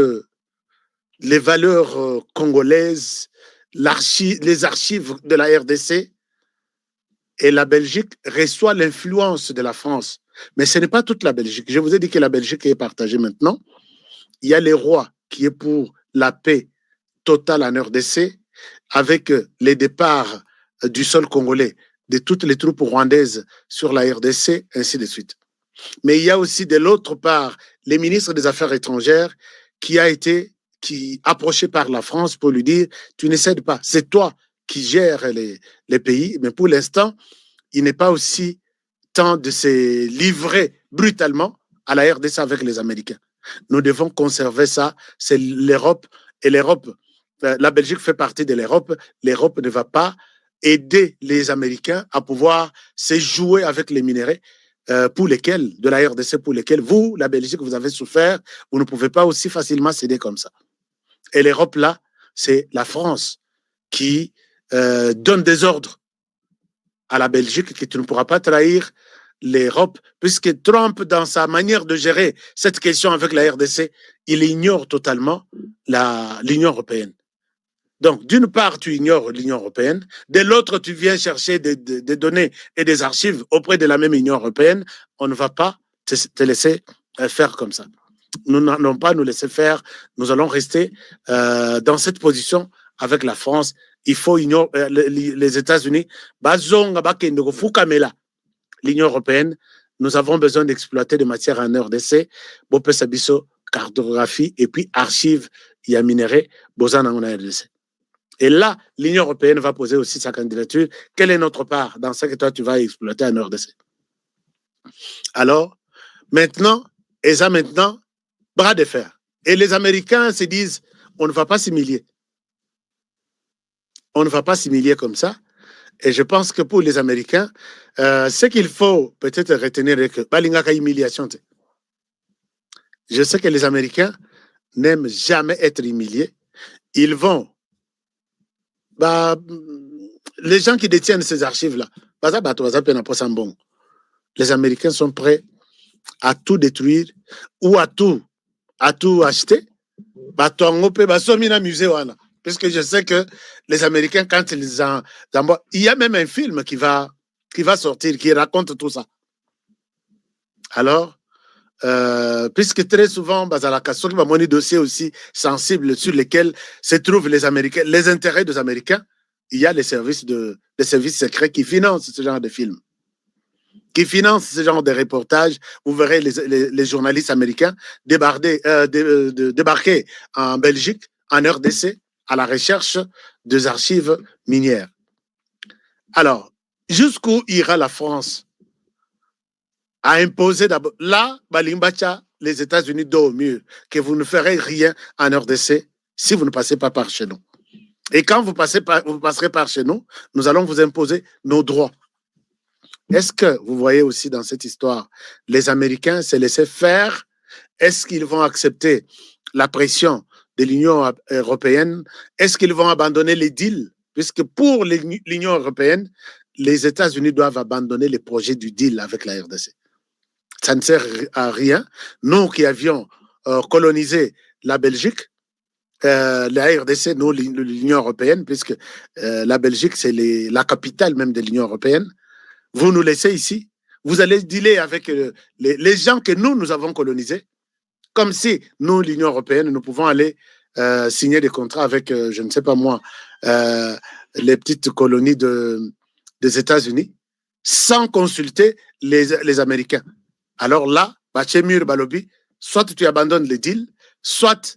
les valeurs congolaises, les archives de la RDC, et la Belgique reçoit l'influence de la France. Mais ce n'est pas toute la Belgique. Je vous ai dit que la Belgique est partagée maintenant. Il y a les rois qui est pour la paix totale en RDC, avec les départs du sol congolais, de toutes les troupes rwandaises sur la RDC, ainsi de suite. Mais il y a aussi de l'autre part les ministres des Affaires étrangères qui approché par la France pour lui dire tu ne cèdes pas, c'est toi qui gères les pays, mais pour l'instant, il n'est pas aussi temps de se livrer brutalement à la RDC avec les Américains. Nous devons conserver ça, c'est l'Europe, et l'Europe, la Belgique fait partie de l'Europe, l'Europe ne va pas aider les Américains à pouvoir se jouer avec les minéraux de la RDC pour lesquels vous, la Belgique, vous avez souffert, vous ne pouvez pas aussi facilement céder comme ça. Et l'Europe, là, c'est la France qui donne des ordres à la Belgique que tu ne pourras pas trahir l'Europe, puisque Trump, dans sa manière de gérer cette question avec la RDC, il ignore totalement l'Union européenne. Donc, d'une part, tu ignores l'Union européenne, de l'autre, tu viens chercher des données et des archives auprès de la même Union européenne. On ne va pas te laisser faire comme ça. Nous n'allons pas nous laisser faire. Nous allons rester dans cette position avec la France. Il faut les États-Unis. L'Union européenne, nous avons besoin d'exploiter des matières en RDC, cartographie et puis archives, il y a minéraux, besoin en RDC. Et là, l'Union européenne va poser aussi sa candidature. Quelle est notre part dans ce que toi, tu vas exploiter en RDC? Alors, maintenant, bras de fer. Et les Américains se disent, on ne va pas s'humilier. On ne va pas s'humilier comme ça. Et je pense que pour les Américains, ce qu'il faut peut-être retenir est que balingaka humiliation. Je sais que les Américains n'aiment jamais être humiliés. Ils vont, bah, les gens qui détiennent ces archives-là, les Américains sont prêts à tout détruire ou à tout acheter. Puisque je sais que les Américains, quand ils en envoient, il y a même un film qui va sortir, qui raconte tout ça. Alors, puisque très souvent, Bazalaka, il y a des dossiers aussi sensibles sur lesquels se trouvent les Américains, les intérêts des Américains, il y a les services secrets qui financent ce genre de films, qui financent ce genre de reportages. Vous verrez les journalistes américains débarquer en Belgique, en RDC, à la recherche des archives minières. Alors, jusqu'où ira la France à imposer d'abord. Là, Balimbacha, les États-Unis dos au mur, que vous ne ferez rien en RDC si vous ne passez pas par chez nous. Et quand vous passerez par chez nous, nous allons vous imposer nos droits. Est-ce que vous voyez aussi dans cette histoire, les Américains se laisser faire? Est-ce qu'ils vont accepter la pression de l'Union européenne? Est-ce qu'ils vont abandonner les deals? Puisque pour l'Union européenne, les États-Unis doivent abandonner les projets du deal avec la RDC. Ça ne sert à rien. Nous qui avions colonisé la Belgique, la RDC, nous, l'Union européenne, puisque la Belgique, c'est la capitale même de l'Union européenne, vous nous laissez ici, vous allez dealer avec les gens que nous avons colonisés, comme si nous, l'Union européenne, nous pouvons aller signer des contrats avec, je ne sais pas moi, les petites colonies des États-Unis, sans consulter les Américains. Alors là, Bachemur Balobi, soit tu abandonnes les deals, soit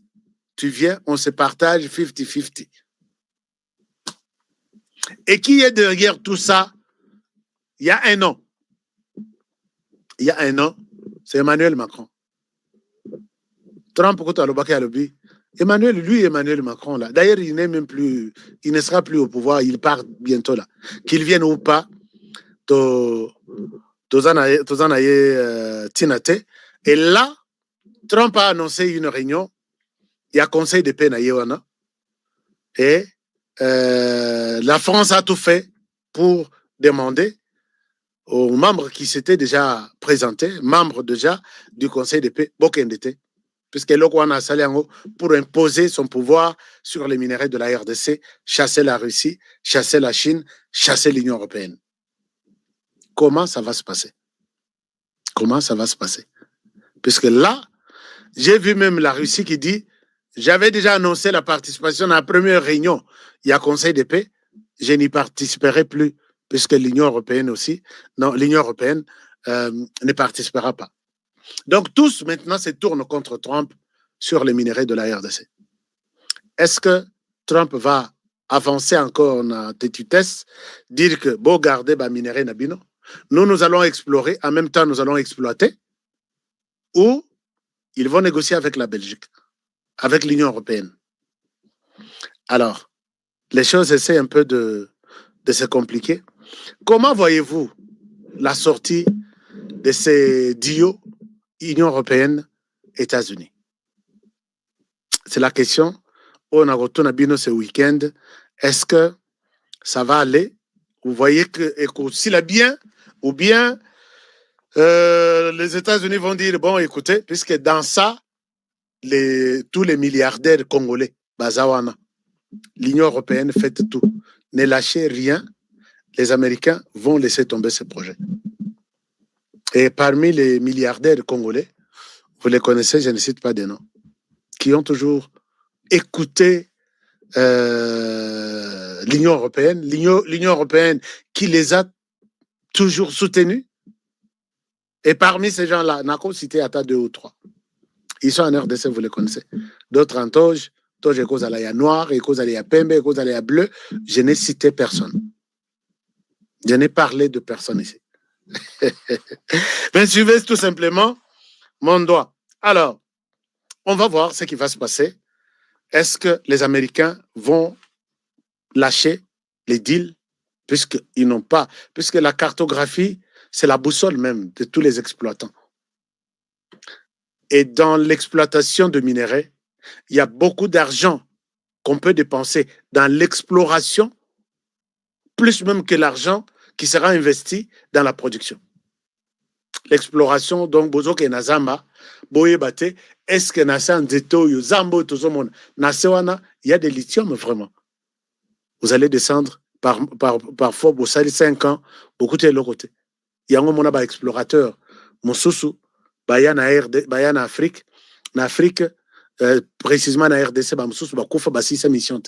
tu viens, on se partage 50-50. Et qui est derrière tout ça? Il y a un an. C'est Emmanuel Macron. Trump, Emmanuel Macron, là. D'ailleurs, il ne sera plus au pouvoir, il part bientôt là. Qu'il vienne ou pas, Tinate. Et là, Trump a annoncé une réunion. Il y a conseil de paix na Yewana. Et la France a tout fait pour demander aux membres qui s'étaient déjà présentés, membres déjà du conseil de paix, Bokendete, puisque Lokwana Saliango, pour imposer son pouvoir sur les minéraux de la RDC, chasser la Russie, chasser la Chine, chasser l'Union européenne. Comment ça va se passer? Puisque là, j'ai vu même la Russie qui dit, j'avais déjà annoncé la participation à la première réunion, il y a conseil de paix, je n'y participerai plus, puisque l'Union européenne aussi, non, l'Union européenne ne participera pas. Donc tous maintenant se tournent contre Trump sur les minéraux de la RDC. Est-ce que Trump va avancer encore en tétutesse, dire que bon garder les minéraux nabino, nous allons explorer, en même temps nous allons exploiter, ou ils vont négocier avec la Belgique, avec l'Union européenne. Alors, les choses essaient un peu de se compliquer. Comment voyez-vous la sortie de ces duos Union européenne, États-Unis? C'est la question. On a retourné à Bino ce week-end. Est-ce que ça va aller? Vous voyez que s'il a bien, ou bien les États-Unis vont dire, bon, écoutez, puisque dans ça, tous les milliardaires congolais, Bazawana, l'Union européenne fait tout. Ne lâchez rien, les Américains vont laisser tomber ce projet. Et parmi les milliardaires congolais, vous les connaissez, je ne cite pas des noms, qui ont toujours écouté l'Union européenne, l'Union européenne qui les a toujours soutenus. Et parmi ces gens-là, Nako cité à 2 ou 3. Ils sont en RDC, vous les connaissez. D'autres en Toge, est cause à la noir, et cause à la pembe, et cause à la bleu. Je n'ai cité personne. Je n'ai parlé de personne ici. Mais suivez tout simplement mon doigt. Alors, on va voir ce qui va se passer. Est-ce que les Américains vont lâché les deals, puisque la cartographie, c'est la boussole même de tous les exploitants. Et dans l'exploitation de minerais, il y a beaucoup d'argent qu'on peut dépenser dans l'exploration, plus même que l'argent qui sera investi dans la production. L'exploration, donc, bozo ke nazamba, boye bate, est-ce que nasa nzeto yo zambo tozomona, nasewana, il y a des lithium vraiment. Vous allez descendre parfois, vous salez 5 ans, beaucoup de l'autre côté. Il y a un moment explorateur, Mosusu, Bayan en Afrique, précisément en RDC, Mosusu, Bakoufa, Bassi, mission.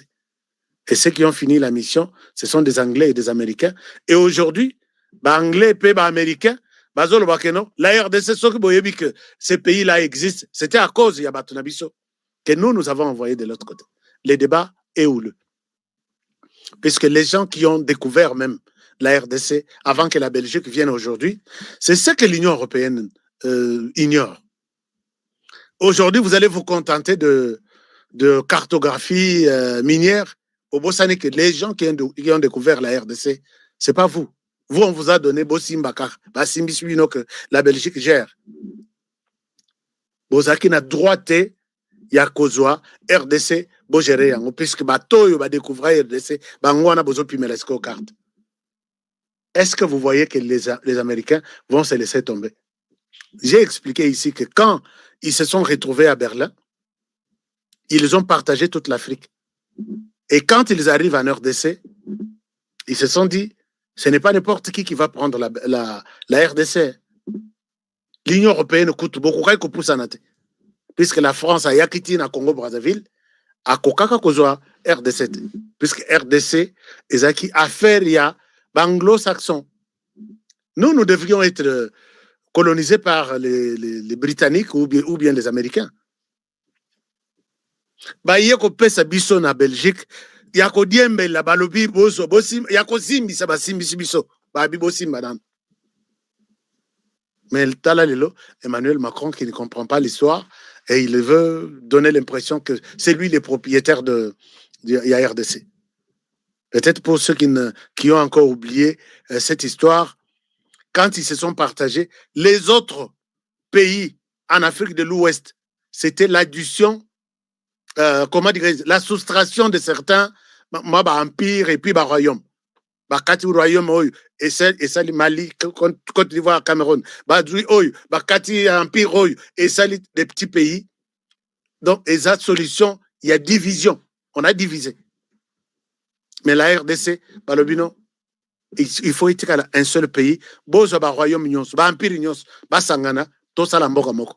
Et ceux qui ont fini la mission, ce sont des Anglais et des Américains. Et aujourd'hui, Anglais et Américains, la RDC, que ces pays-là existent, c'était à cause, il y a Batunabiso, que nous avons envoyé de l'autre côté. Les débats est houleux. Puisque les gens qui ont découvert même la RDC avant que la Belgique vienne aujourd'hui, c'est ce que l'Union européenne ignore. Aujourd'hui, vous allez vous contenter de cartographie minière. Au Bossani, que les gens qui ont découvert la RDC, c'est pas vous. Vous, on vous a donné Bossimbakar, Bassimbisuino que la Belgique gère. Bozaki na droite, Yakozwa, RDC, Bogéré, puisque Batoyo va découvrir RDC, Bangwana Bozo Pimelesco carte. Est-ce que vous voyez que les Américains vont se laisser tomber? J'ai expliqué ici que quand ils se sont retrouvés à Berlin, ils ont partagé toute l'Afrique. Et quand ils arrivent en RDC, ils se sont dit, ce n'est pas n'importe qui va prendre la RDC. L'Union européenne coûte beaucoup, puisque la France a yakiti na Congo-Brazzaville, a kokaka kozwa RDC. Puisque RDC, ezaki affaire ya anglo-saxon. Nous devrions être colonisés par les Britanniques ou bien les Américains. Ba yeko pesa biso na Belgique, yako diembe la balobi bozo bosim, yako simbi sa basimbi biso, ba bibosim madame. Mais Emmanuel Macron qui ne comprend pas l'histoire et il veut donner l'impression que c'est lui le propriétaire de RDC. Peut-être pour ceux qui ont encore oublié cette histoire, quand ils se sont partagés, les autres pays en Afrique de l'Ouest, c'était l'addition, comment dirais-je, la soustraction de certains empires et puis royaumes. Bakati royaume et ça le Mali, Côte d'Ivoire, Cameroun, Bakati empire et ça des petits pays. Donc, et cette solution, il y a division. On a divisé. Mais la RDC, Balobino, il faut être un seul pays. Bozo ba royaume nyons, ba empire nyons, ba sangana, tout ça la mboka moko.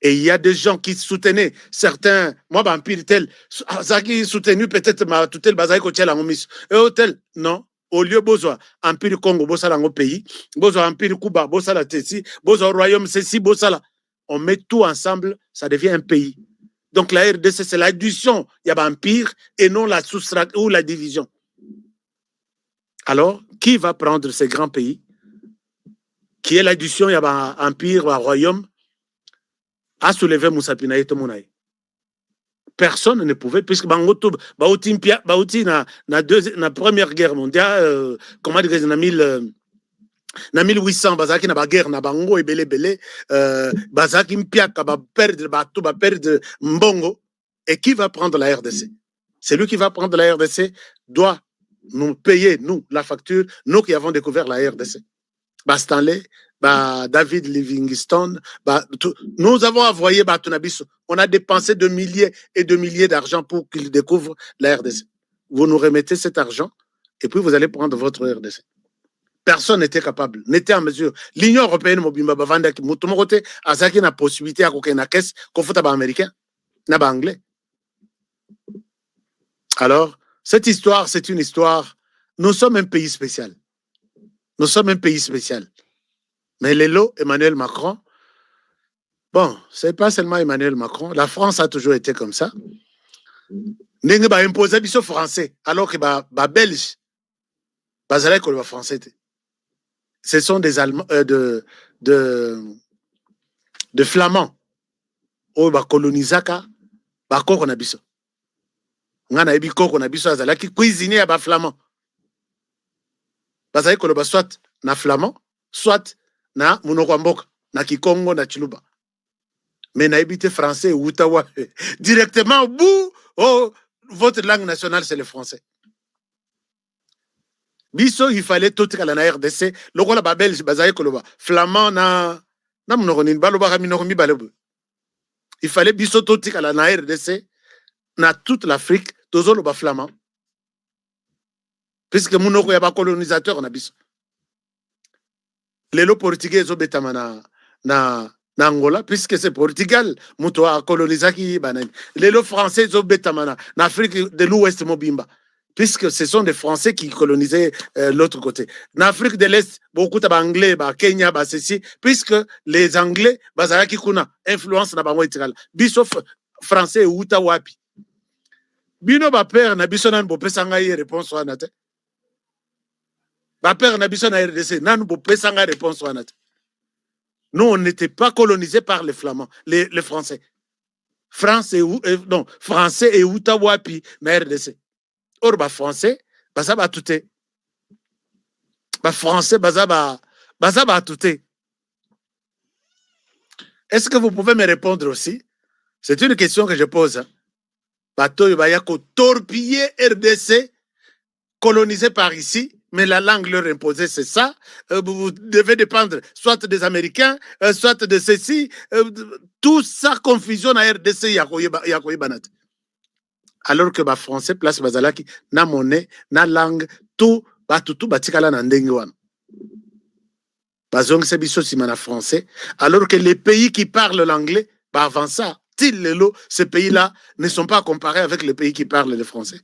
Et il y a des gens qui soutenaient certains, moi, empire tel, ça qui soutenu peut-être ma tutelle bazaï kotiel en omis. Et hôtel, non. Au lieu bozo empire Congo, bozo la pays, bozo empire Cuba, bozo la Tessi, bozo royaume ceci, bozo la. On met tout ensemble, ça devient un pays. Donc la RDC, c'est l'addition, il y a un empire et non la soustraction ou la division. Alors, qui va prendre ces grands pays qui est l'addition, il y a un empire, un royaume, à soulever Moussapina et Tomonaï. Personne ne pouvait, puisque Bangoto, Bauti na première guerre mondiale, comment dire, na 1800, Bazaki na guerre, na Bango et Belé, Bazaki Mpiaka, va perdre Mbongo. Et qui va prendre la RDC? Celui qui va prendre la RDC doit nous payer, nous, la facture, nous qui avons découvert la RDC. Stanley, David Livingstone, nous avons envoyé Batunabiso. On a dépensé de milliers et de milliers d'argent pour qu'ils découvrent la RDC. Vous nous remettez cet argent et puis vous allez prendre votre RDC. Personne n'était capable, n'était en mesure. L'Union européenne, Mobimba Bavanda, qui Moutomokote, a ça qui a possibilité à aucun caisse, qu'on fout à américain, n'a pas anglais. Alors, cette histoire, c'est une histoire. Nous sommes un pays spécial. Nous sommes un pays spécial. Mais l'élo, Emmanuel Macron, bon, c'est pas seulement Emmanuel Macron, la France a toujours été comme ça. N'est pas imposé biso français, alors que belge, le français. Ce sont des Allemands, de flamands. Ou colonisaka, on a biso. nga na yebi koko na biso azalaki cuisinier ya baflamand bazali koloba soit na flamand soit na monoko ya mboka na kikongo na chiluba mais na yebi te français euta wapi directement au bout. Oh, votre langue nationale c'est le français. Biso il fallait tout kala na RDC lokola ba belge bazali koloba flamand na monoko nini balobaka minoko mibale. Il fallait biso tout kala na RDC na toute l'Afrique tozoloba flamand puisque monoko ya ba colonisateur na biso. Lelo portugais ezobetama na Angola puisque c'est Portugal muto a colonisaki banani. Lelo français ezobetama na Afrique de l'Ouest mobimba puisque ce sont des Français qui colonisaient l'autre côté. En Afrique de l'Est, beaucoup d'Anglais, Kenya, ceci, puisque les Anglais, bazalaki kuna influence na bango itikala. Biso français uta wapi. Bino ba père na biso nan bo pesa ngai réponse wana te. Ba père na biso na RDC nan bo pesa ngai réponse wana te. Nous on n'était pas colonisés par les Flamands, les Français. Français et uta wapi na RDC. Or ba français baza ba touté. Ba français baza ba touté. Est-ce que vous pouvez me répondre aussi? C'est une question que je pose. Bato baya ko torpiller RDC colonisé par ici, mais la langue leur imposée c'est ça. Vous devez dépendre soit des Américains, soit de ceci, tout ça confusion à RDC yakoye banat. Alors que ba français place bazalaki na monnaie na langue tout batutu batikala na ndenge wana bazong sebiso simana français alors que les pays qui parlent l'anglais bah avant ça ces pays là ne sont pas comparés avec les pays qui parlent le français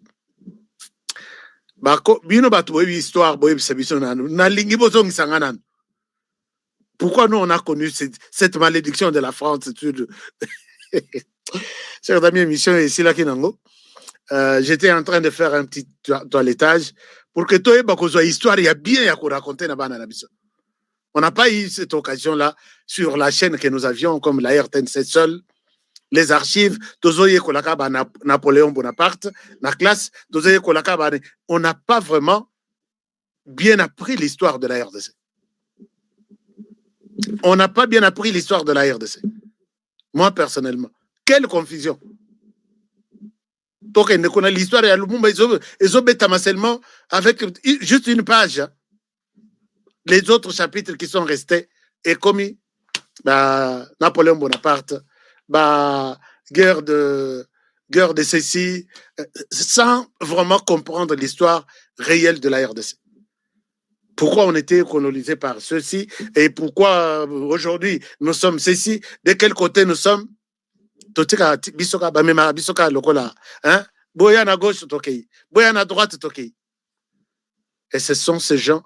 bako bino batu boyebi histoire boyebi sebiso na lingi bozong sangana. Pourquoi nous on a connu cette malédiction de la France? Chers amis, émission ici là kinango. J'étais en train de faire un petit toilettage pour que toi bakozwa histoire ya bien ya ko raconter na bana na biso. On n'a pas eu cette occasion là sur la chaîne que nous avions comme la RTNC seule. Les archives tozoye kolaka ba Napoléon Bonaparte na classe tozoye kolaka ba on n'a pas vraiment bien appris l'histoire de la RDC. On n'a pas bien appris l'histoire de la RDC. Moi personnellement, quelle confusion. Donc, on a l'histoire de Lumumba, ils ont bêtement seulement avec juste une page. Les autres chapitres qui sont restés, et comme Napoléon Bonaparte, guerre de ceci, sans vraiment comprendre l'histoire réelle de la RDC. Pourquoi on était colonisé par ceux-ci et pourquoi aujourd'hui nous sommes ceci, de quel côté nous sommes? Totika bisoka bamema bisoka lokola hein boya na gauche tokei boya na droite tokei. Et ce sont ces gens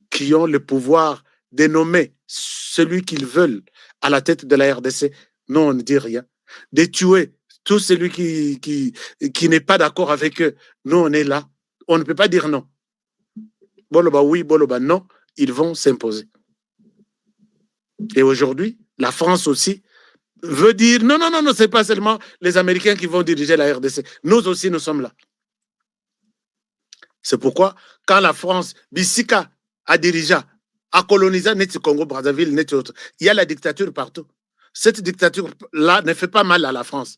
qui ont le pouvoir de nommer celui qu'ils veulent à la tête de la RDC. Non, on ne dit rien. De tuer tout celui qui n'est pas d'accord avec eux. Nous on est là, on ne peut pas dire non. Boloba oui, boloba non, ils vont s'imposer. Et aujourd'hui la France aussi veut dire non, c'est pas seulement les Américains qui vont diriger la RDC. Nous aussi, nous sommes là. C'est pourquoi, quand la France, Bissika, a dirigé, a colonisé net Congo, Brazzaville, net autres, il y a la dictature partout. Cette dictature-là ne fait pas mal à la France.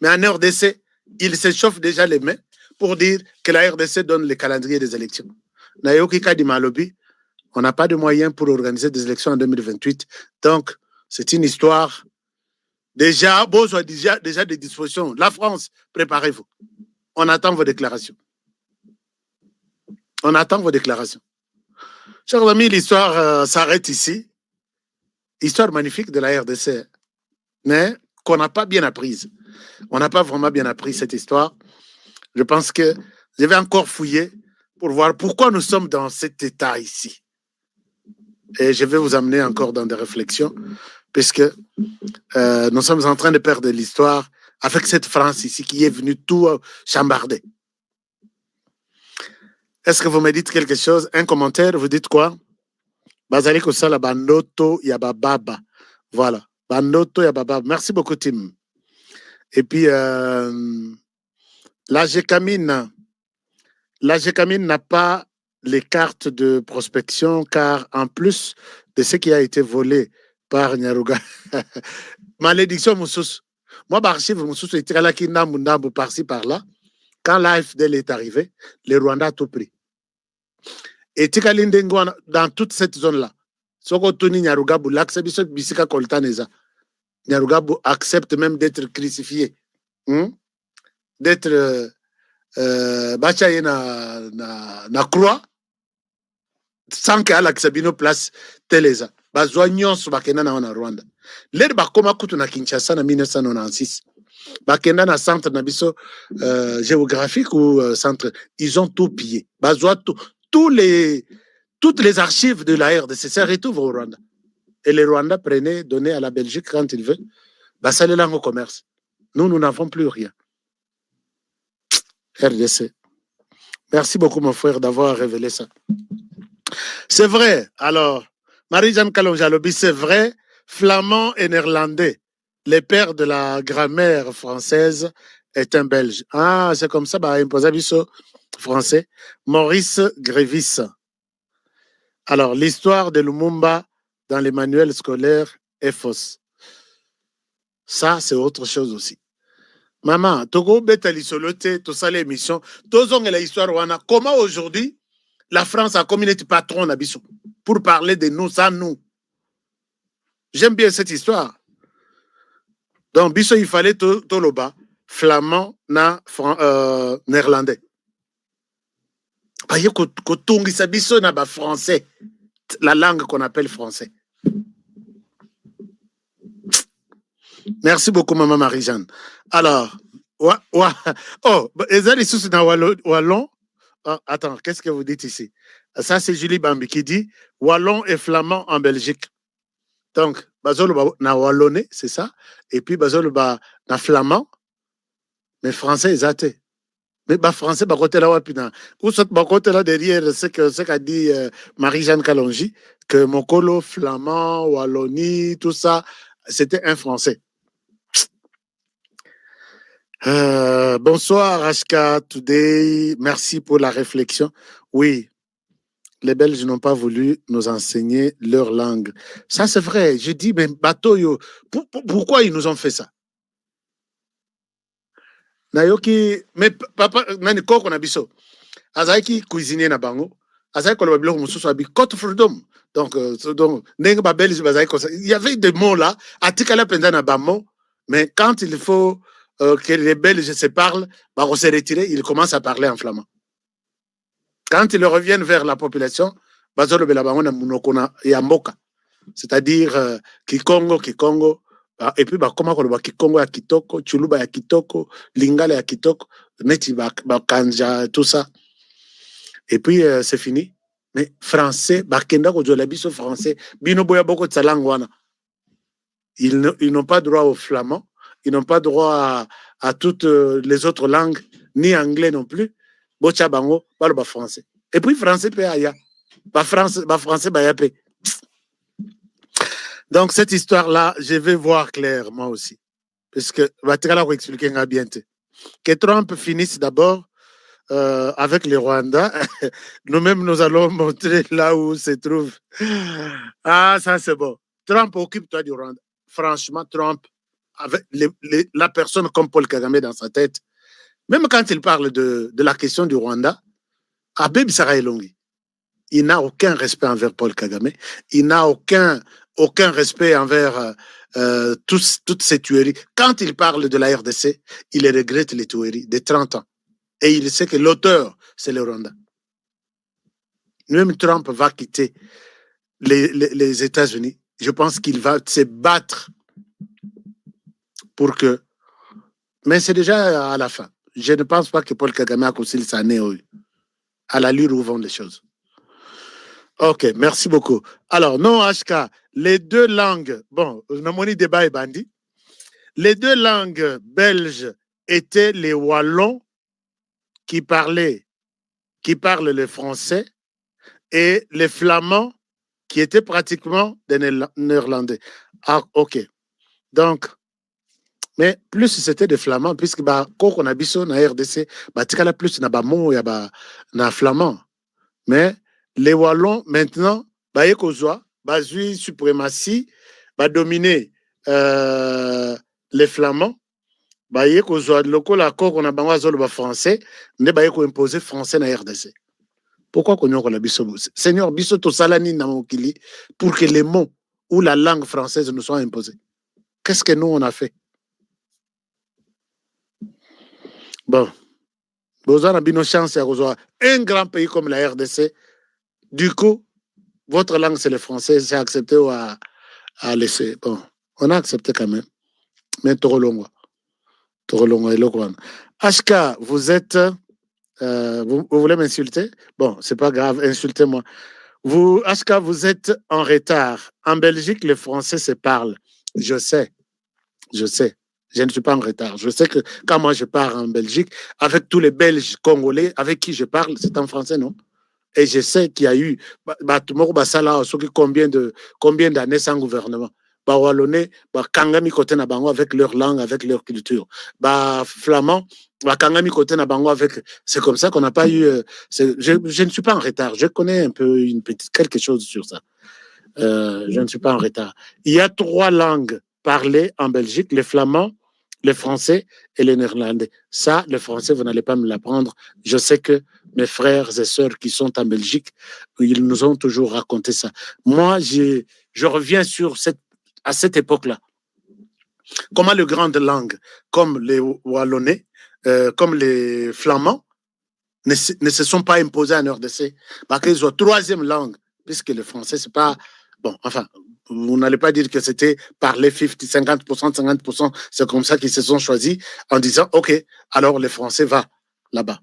Mais en RDC, il s'échauffe déjà les mains pour dire que la RDC donne le calendrier des élections. Nayoki Kadi Malobi, on n'a pas de moyens pour organiser des élections en 2028. Donc, c'est une histoire. Déjà des dispositions. La France, préparez-vous. On attend vos déclarations. On attend vos déclarations. Chers amis, l'histoire s'arrête ici. Histoire magnifique de la RDC, mais qu'on n'a pas bien apprise. On n'a pas vraiment bien appris cette histoire. Je pense que je vais encore fouiller pour voir pourquoi nous sommes dans cet état ici. Et je vais vous amener encore dans des réflexions, puisque nous sommes en train de perdre l'histoire avec cette France ici qui est venue tout chambarder. Est-ce que vous me dites quelque chose? Un commentaire, vous dites quoi? Bazali Kosala Bandoto Yabababa. Voilà. Bandoto Yabababa. Merci beaucoup, Tim. Et puis, La Gécamine n'a pas les cartes de prospection car en plus de ce qui a été volé par Nyaruga, malédiction Moussous. Moi, l'archive Moussous était là qui n'a par-ci par-là. Quand l'AFDL est arrivé, les Rwandais a tout pris. Et Tikalindengo, dans toute cette zone-là, Sokotuni Nyarugabu, l'acceptation de Bisika Koltaneza, Nyarugabu accepte même d'être crucifié, d'être bachaye na croix, sans qu'elle accepte une place teleza. Bazwa nyonso bakenda na Rwanda. Lere bakoma kutu na Kinshasa na 1996. Bakenda na centre na biso géographique ou centre, ils ont tout pillé. Bazwa toutes les archives de la RDC se retrouvent au Rwanda. Et les Rwandais prenaient, donnaient à la Belgique quand ils veulent. Ça les langues au commerce. Nous n'avons plus rien. RDC. Merci beaucoup, mon frère, d'avoir révélé ça. C'est vrai. Alors, Marie-Jeanne Kalonjalobi, c'est vrai. Flamand et néerlandais. Les pères de la grammaire française est un Belge. Ah, c'est comme ça, bah, imposé français. Maurice Grévis. Alors, l'histoire de Lumumba dans les manuels scolaires est fausse. Ça, c'est autre chose aussi. Maman, Togo Betali Solote, tout ça, l'émission, tous ont la histoire. Comment aujourd'hui, la France a communauté patron à Bissou pour parler de nous, sans nous. J'aime bien cette histoire. Donc, Bissou, il fallait Toloba, flamand, néerlandais. Parce que Bissou n'a pas français, la langue qu'on appelle français. Merci beaucoup, maman Marie-Jeanne. Alors, oh, Ezali Sous na Wallon. Oh, attends, qu'est-ce que vous dites ici? Ça, c'est Julie Bambi qui dit Wallon et flamand en Belgique. Donc, Bazolo na Wallonais, c'est ça. Et puis, Bazolo na flamand, mais français, ils athées. Mais français, côté là, ou soit côté là derrière ce qu'a dit Marie-Jeanne Kalonji, que Mokolo, flamand, Wallonie, tout ça, c'était un français. Bonsoir, Ashka Today. Merci pour la réflexion. Oui, les Belges n'ont pas voulu nous enseigner leur langue. Ça, c'est vrai. Je dis, mais Batoyo, pourquoi ils nous ont fait ça? Nayoki, mais papa, nani koko na biso. Azaiki cuisiner na bango. Azaiki koloba biloko mususu abi Côte Freedom. Donc nenga ba Belge bazaiki comme ça. Il y avait des mots là, atikala penda na bamo, mais quand il faut que les Belges se parlent, bah on s'est retiré, ils commencent à parler en flamand. Quand ils reviennent vers la population, bazolo bela bango na munoko na ya mboka. C'est-à-dire Kikongo, et puis comment on va Kikongo ya kitoko, Chuluba ya kitoko, Lingala ya kitoko, Neti Bakanja, tout ça. Et puis c'est fini. Mais français, Bakenda Kojola biso français, Bino Boya Boko Tsalangwana. Ils n'ont pas droit au flamand, ils n'ont pas droit à toutes les autres langues, ni anglais non plus. Bocha Bango, Balo français. Et puis français, Péaya. Français, Bayapé. Donc, cette histoire-là, je vais voir clair, moi aussi. Parce que, Vatikala va expliquer bien. Que Trump finisse d'abord avec les Rwandais. Nous-mêmes, nous allons montrer là où se trouve. Ah, ça, c'est bon. Trump, occupe-toi du Rwanda. Franchement, Trump, avec la personne comme Paul Kagame dans sa tête, même quand il parle de la question du Rwanda, Abeb Sarah Elongi, il n'a aucun respect envers Paul Kagame. Il n'a aucun respect envers toutes ces tueries. Quand il parle de la RDC, il regrette les tueries de 30 ans. Et il sait que l'auteur, c'est le Rwanda. Même Trump va quitter les États-Unis. Je pense qu'il va se battre pour que... Mais c'est déjà à la fin. Je ne pense pas que Paul Kagame a concilié sa nez à l'allure où vont les choses. Ok, merci beaucoup. Alors, non, HK, les deux langues, bon, mon débat est bandit. Les deux langues belges étaient les Wallons qui parlent le français et les Flamands qui étaient pratiquement des Néerlandais. Ah, ok. Donc, Mais plus c'était des flamands, puisque quand on a biso na RDC, tikala plus na bamo ya na flamand. Mais les Wallons, maintenant, ils ont suprématie, dominer les Flamands. Ils ont l'accord qu'on a besoin français, mais ils ont imposé français dans la RDC. Pourquoi qu'on a biso? Seigneur, biso to salani na mokili pour que les mots ou la langue française nous soient imposés. Qu'est-ce que nous on a fait? Bon, besoin de chance à un grand pays comme la RDC. Du coup, votre langue, c'est le français, c'est accepté ou à laisser. Bon, on a accepté quand même. Mais trop long. Trop long. Ashka, vous êtes... vous voulez m'insulter? Bon, c'est pas grave, insultez-moi. Vous, Ashka, vous êtes en retard. En Belgique, le français se parle. Je sais. Je ne suis pas en retard. Je sais que quand moi je pars en Belgique, avec tous les Belges congolais avec qui je parle, c'est en français, non? Et je sais qu'il y a eu combien d'années sans gouvernement. Wallonais, Kangami côté na bango avec leur langue, avec leur culture. Flamand, Kangami côté na bango avec. C'est comme ça qu'on n'a pas eu. Je ne suis pas en retard. Je connais un peu quelque chose sur ça. Je ne suis pas en retard. Il y a 3 langues parlées en Belgique, le flamand, le français et le néerlandais. Ça, le français, vous n'allez pas me l'apprendre. Je sais que mes frères et sœurs qui sont en Belgique, ils nous ont toujours raconté ça. Moi, je reviens à cette époque-là. Comment les grandes langues, comme les Wallonnais, comme les Flamands, ne se sont pas imposées en RDC. Parce qu'ils ont 3e langue, puisque le français, c'est pas... Bon, enfin, vous n'allez pas dire que c'était parler 50%, c'est comme ça qu'ils se sont choisis en disant, OK, alors le français va là-bas.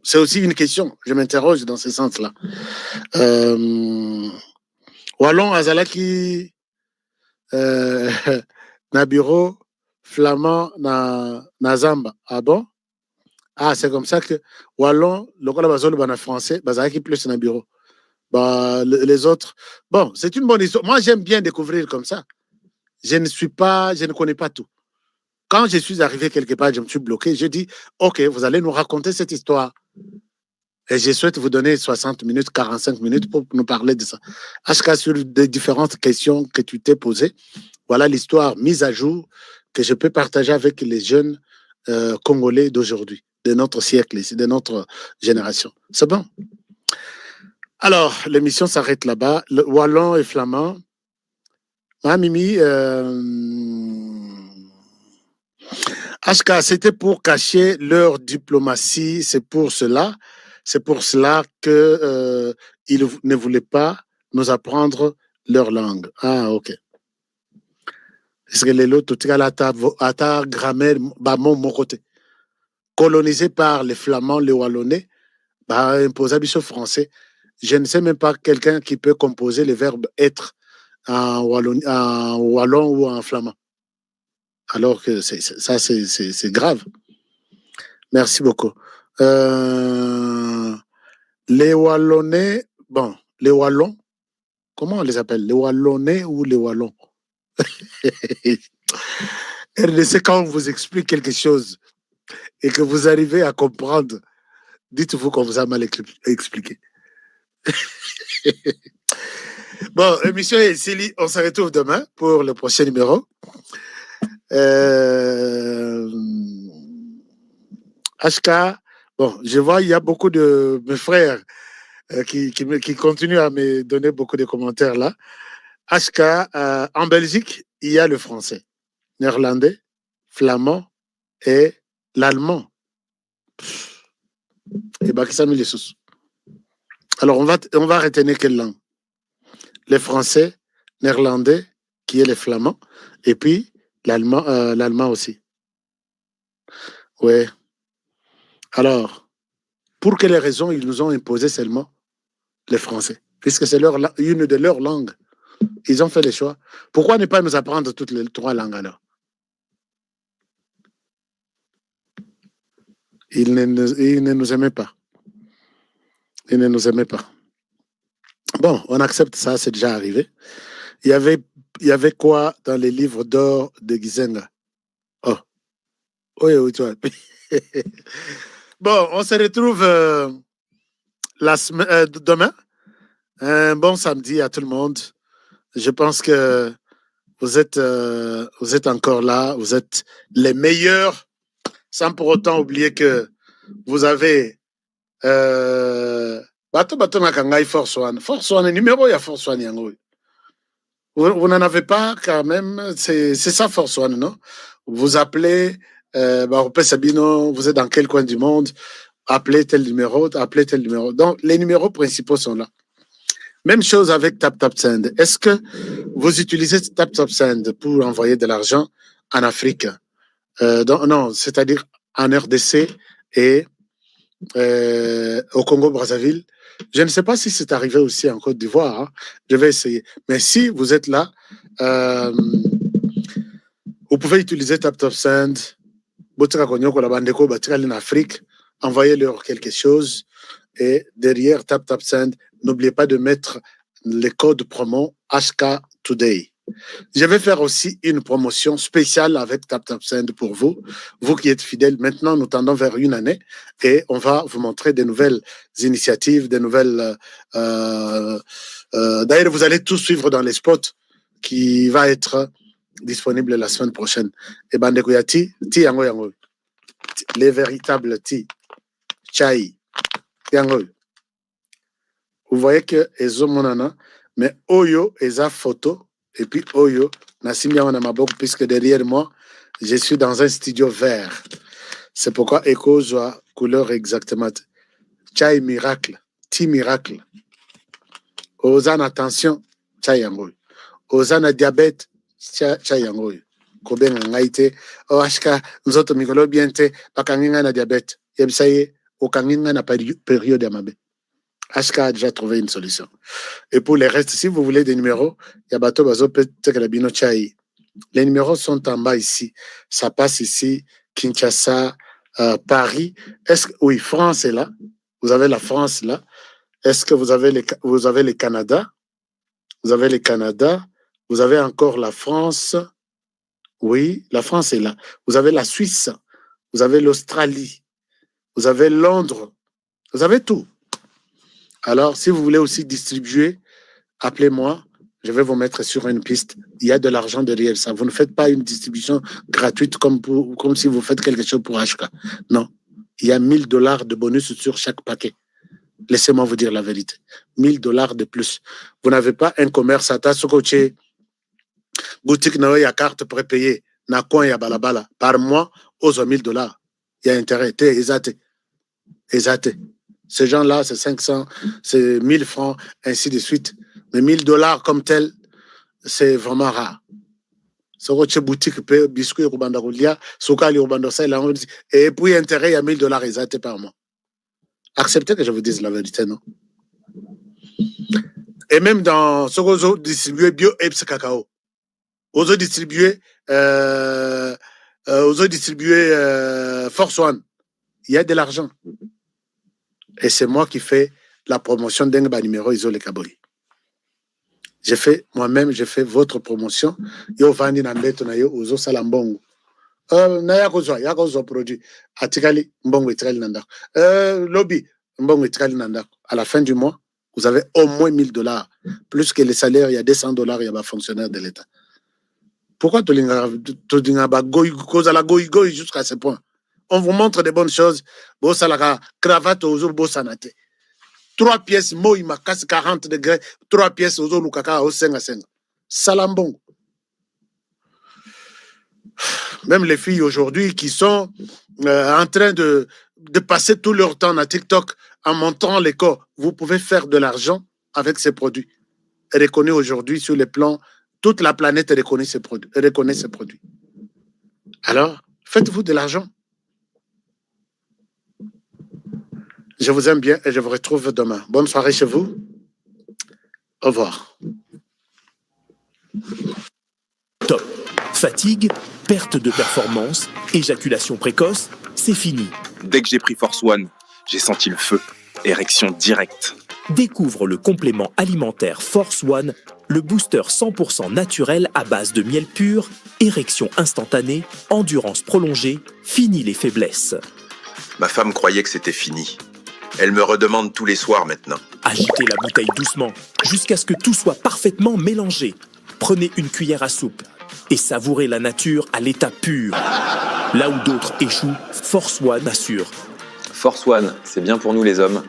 C'est aussi une question, je m'interroge dans ce sens-là. Wallon Azalaki, na bureau, flamand, na Zamba. Ah bon? Ah, c'est comme ça que Wallon, le cas de français, Azalaki plus na bureau. Les autres, bon, c'est une bonne histoire. Moi, j'aime bien découvrir comme ça. Je ne connais pas tout. Quand je suis arrivé quelque part, je me suis bloqué. J'ai dit, OK, vous allez nous raconter cette histoire. Et je souhaite vous donner 60 minutes, 45 minutes pour nous parler de ça. Ashka, sur des différentes questions que tu t'es posées, voilà l'histoire mise à jour que je peux partager avec les jeunes Congolais d'aujourd'hui, de notre siècle, de notre génération. C'est bon? Alors, l'émission s'arrête là-bas. Le Wallon et Flamand. Mimi, Ashka, c'était pour cacher leur diplomatie. C'est pour cela que ils ne voulaient pas nous apprendre leur langue. Ah, ok. Est-ce que les autres, à ta grammaire, mon côté, colonisé par les Flamands, les Wallonnais, imposé sur français. Je ne sais même pas quelqu'un qui peut composer le verbe être en wallon ou en flamand. Alors que ça, c'est grave. Merci beaucoup. Les Wallonnais, bon, les Wallons, comment on les appelle? Les Wallonnais ou les Wallons? RDC, quand on vous explique quelque chose et que vous arrivez à comprendre, dites-vous qu'on vous a mal expliqué. Bon, émission est ici. On se retrouve demain pour le prochain numéro. HK, bon, je vois, il y a beaucoup de mes frères qui continuent à me donner beaucoup de commentaires là. HK, en Belgique, il y a le français, néerlandais, flamand et l'allemand. Et Bakissa mis les sous. Alors, on va retenir quelle langue? Le français, néerlandais, qui est le flamand, et puis l'allemand aussi. Oui. Alors, pour quelles raisons ils nous ont imposé seulement le français? Puisque c'est une de leurs langues. Ils ont fait le choix. Pourquoi ne pas nous apprendre toutes les 3 langues alors? Ils ne nous aimaient pas. Ils ne nous aimaient pas. Bon, on accepte ça, c'est déjà arrivé. Il y avait quoi dans les livres d'or de Gizenga? Oui, oui, tu vois. Bon, on se retrouve demain. Un bon samedi à tout le monde. Je pense que vous êtes encore là. Vous êtes les meilleurs, sans pour autant oublier que vous avez bato nakangai Force One. Force One, numéro, il y a Force One yango. Vous n'en avez pas quand même. C'est ça Force One, non? Vous appelez Sabino, vous êtes dans quel coin du monde? Appelez tel numéro, appelez tel numéro. Donc, les numéros principaux sont là. Même chose avec TapTapSend. Est-ce que vous utilisez TapTapSend pour envoyer de l'argent en Afrique? Non, c'est-à-dire en RDC et au Congo-Brazzaville. Je ne sais pas si c'est arrivé aussi en Côte d'Ivoire. Hein. Je vais essayer. Mais si vous êtes là, vous pouvez utiliser TapTapSend. En Afrique, envoyez-leur quelque chose. Et derrière TapTapSend, n'oubliez pas de mettre les codes promo HK Today. Je vais faire aussi une promotion spéciale avec TapTapSend pour vous. Vous qui êtes fidèles, maintenant nous tendons vers une année et on va vous montrer des nouvelles initiatives, des nouvelles... D'ailleurs, vous allez tout suivre dans les spots qui va être disponible la semaine prochaine. Et Bandekuyati, ti yango yango. Les véritables ti. Chai. Yango. Vous voyez que ezo monana, mais oyo eza photo et puis oyo nasimia wana maboko puisque derrière moi je suis dans un studio vert. C'est pourquoi Echo a couleur exactement. Chai miracle, ti miracle. Ozana attention, chai yango. Ozana diabète, chai yango. Kobenga ngaite, o ashka nzoto mikolo biente pakanginga na diabète. Yebsaye okanginga na période ya mabe. HK a déjà trouvé une solution. Et pour les restes, si vous voulez des numéros, Yabato Bazo Petekrabino Chai. Les numéros sont en bas ici. Ça passe ici, Kinshasa, Paris. Oui, France est là. Vous avez la France là. Est-ce que vous avez les Canada? Vous avez les Canada. Vous avez encore la France. Oui, la France est là. Vous avez la Suisse. Vous avez l'Australie. Vous avez Londres. Vous avez tout. Alors, si vous voulez aussi distribuer, appelez-moi. Je vais vous mettre sur une piste. Il y a de l'argent derrière ça. Vous ne faites pas une distribution gratuite comme si vous faites quelque chose pour HK. Non. Il y a $1000 de bonus sur chaque paquet. Laissez-moi vous dire la vérité. $1000 de plus. Vous n'avez pas un commerce à Tassokoche, boutique, il y a carte prépayée, na coin, il y a balabala. Par mois, aux $1000. Il y a intérêt. Exact. Ces gens-là, c'est 500, c'est 1000 francs, ainsi de suite. Mais $1000 comme tel, c'est vraiment rare. C'est une boutique, biscuit, rubandaroulia, soukali, rubandosa, et puis intérêt, il y a $1000 exact par mois. Acceptez que je vous dise la vérité, non? Et même dans ce qu'on distribue bio Eps Cacao, aux distribuer Force One, il y a de l'argent. Et c'est moi qui fais la promotion d'Engba numéro Isolé Kaboy. J'ai fait votre promotion. Yo vandi na mbeto na yo uzo salambongo. Na yakozo produit. Atikali mbongo itikali nanda. Lobby mbongo itikali nanda. À la fin du mois, vous avez au moins $1000. Plus que les salaires, il y a $200, il y a des fonctionnaires de l'État. Pourquoi tu goy jusqu'à ce point? On vous montre des bonnes choses. Bosalaka, cravate aux bosanate. 3 pièces, moi, il m'a cassé 40 degrés. 3 pièces aux lukaka au senga. Salambon. Même les filles aujourd'hui qui sont en train de passer tout leur temps à TikTok en montrant les corps, vous pouvez faire de l'argent avec ces produits. Reconnu aujourd'hui sur les plans, toute la planète reconnaît ces produits. Alors, faites-vous de l'argent. Je vous aime bien et je vous retrouve demain. Bonne soirée chez vous. Au revoir. Top. Fatigue, perte de performance, éjaculation précoce, c'est fini. Dès que j'ai pris Force One, j'ai senti le feu. Érection directe. Découvre le complément alimentaire Force One le booster 100% naturel à base de miel pur, érection instantanée, endurance prolongée, fini les faiblesses. Ma femme croyait que c'était fini. Elle me redemande tous les soirs maintenant. Agitez la bouteille doucement, jusqu'à ce que tout soit parfaitement mélangé. Prenez une cuillère à soupe et savourez la nature à l'état pur. Là où d'autres échouent, Force One assure. Force One, c'est bien pour nous les hommes.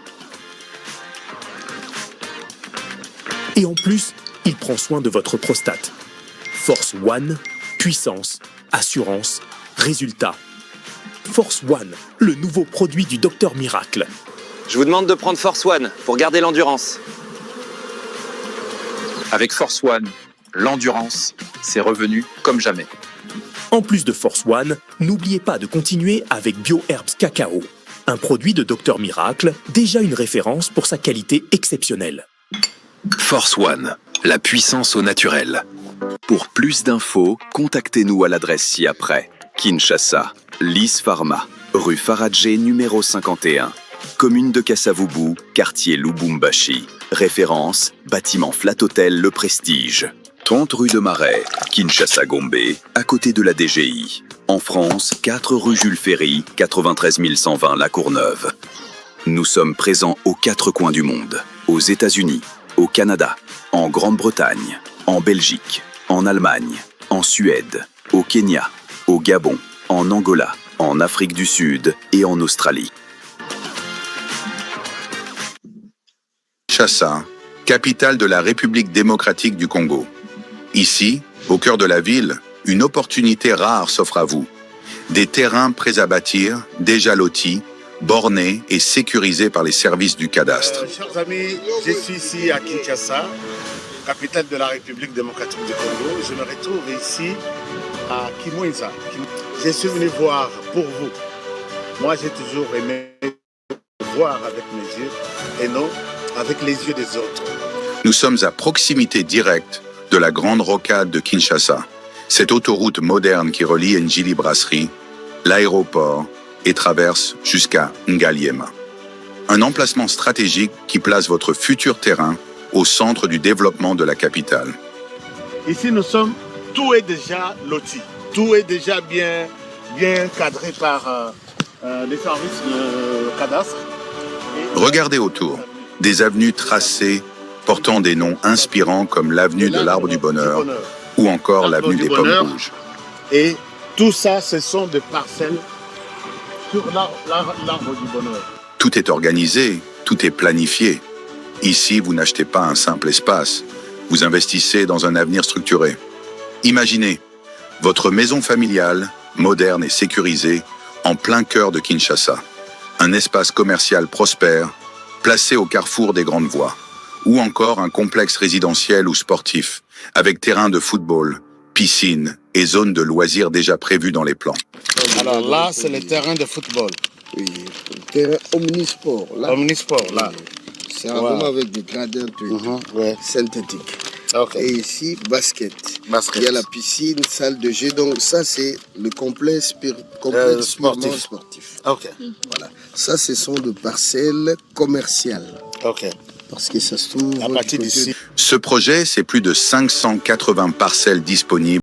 Et en plus, il prend soin de votre prostate. Force One, puissance, assurance, résultat. Force One, le nouveau produit du Docteur Miracle. Je vous demande de prendre Force One pour garder l'endurance. Avec Force One, l'endurance, c'est revenu comme jamais. En plus de Force One, n'oubliez pas de continuer avec BioHerbs Cacao, un produit de Docteur Miracle, déjà une référence pour sa qualité exceptionnelle. Force One, la puissance au naturel. Pour plus d'infos, contactez-nous à l'adresse ci-après. Kinshasa, Lys Pharma, rue Faradjé numéro 51. Commune de Kassavubu, quartier Lubumbashi. Référence, bâtiment Flat Hotel Le Prestige. 30 rue de Marais, Kinshasa Gombe, à côté de la DGI. En France, 4 rue Jules Ferry, 93 120 La Courneuve. Nous sommes présents aux 4 coins du monde. Aux États-Unis, au Canada, en Grande-Bretagne, en Belgique, en Allemagne, en Suède, au Kenya, au Gabon, en Angola, en Afrique du Sud et en Australie. Kinshasa, capitale de la République démocratique du Congo. Ici, au cœur de la ville, une opportunité rare s'offre à vous. Des terrains prêts à bâtir, déjà lotis, bornés et sécurisés par les services du cadastre. Chers amis, je suis ici à Kinshasa, capitale de la République démocratique du Congo. Je me retrouve ici à Kimwenza. Je suis venu voir pour vous. Moi, j'ai toujours aimé voir avec mes yeux et non avec les yeux des autres. Nous sommes à proximité directe de la grande rocade de Kinshasa, cette autoroute moderne qui relie Njili Brasserie, l'aéroport et traverse jusqu'à Ngaliema. Un emplacement stratégique qui place votre futur terrain au centre du développement de la capitale. Ici, tout est déjà loti, tout est déjà bien cadré par les services de cadastre. Regardez autour, des avenues tracées portant des noms inspirants comme l'avenue de l'Arbre du Bonheur ou encore l'avenue des Pommes Rouges. Et tout ça, ce sont des parcelles sur l'Arbre du Bonheur. Tout est organisé, tout est planifié. Ici, vous n'achetez pas un simple espace, vous investissez dans un avenir structuré. Imaginez, votre maison familiale, moderne et sécurisée, en plein cœur de Kinshasa. Un espace commercial prospère, placé au carrefour des grandes voies. Ou encore un complexe résidentiel ou sportif, avec terrain de football, piscine et zone de loisirs déjà prévues dans les plans. Alors là, c'est le terrain de football. Oui, le terrain omnisport. Là, Omnisport, là. c'est vraiment avec des gradins synthétiques. Okay. Et ici, basket. Il y a la piscine, salle de jeu. Donc ça, c'est le complexe sportif. Ok. Voilà. Ça, ce sont des parcelles commerciales. Ok. Parce que ça se trouve À partir d'ici. Ce projet, c'est plus de 580 parcelles disponibles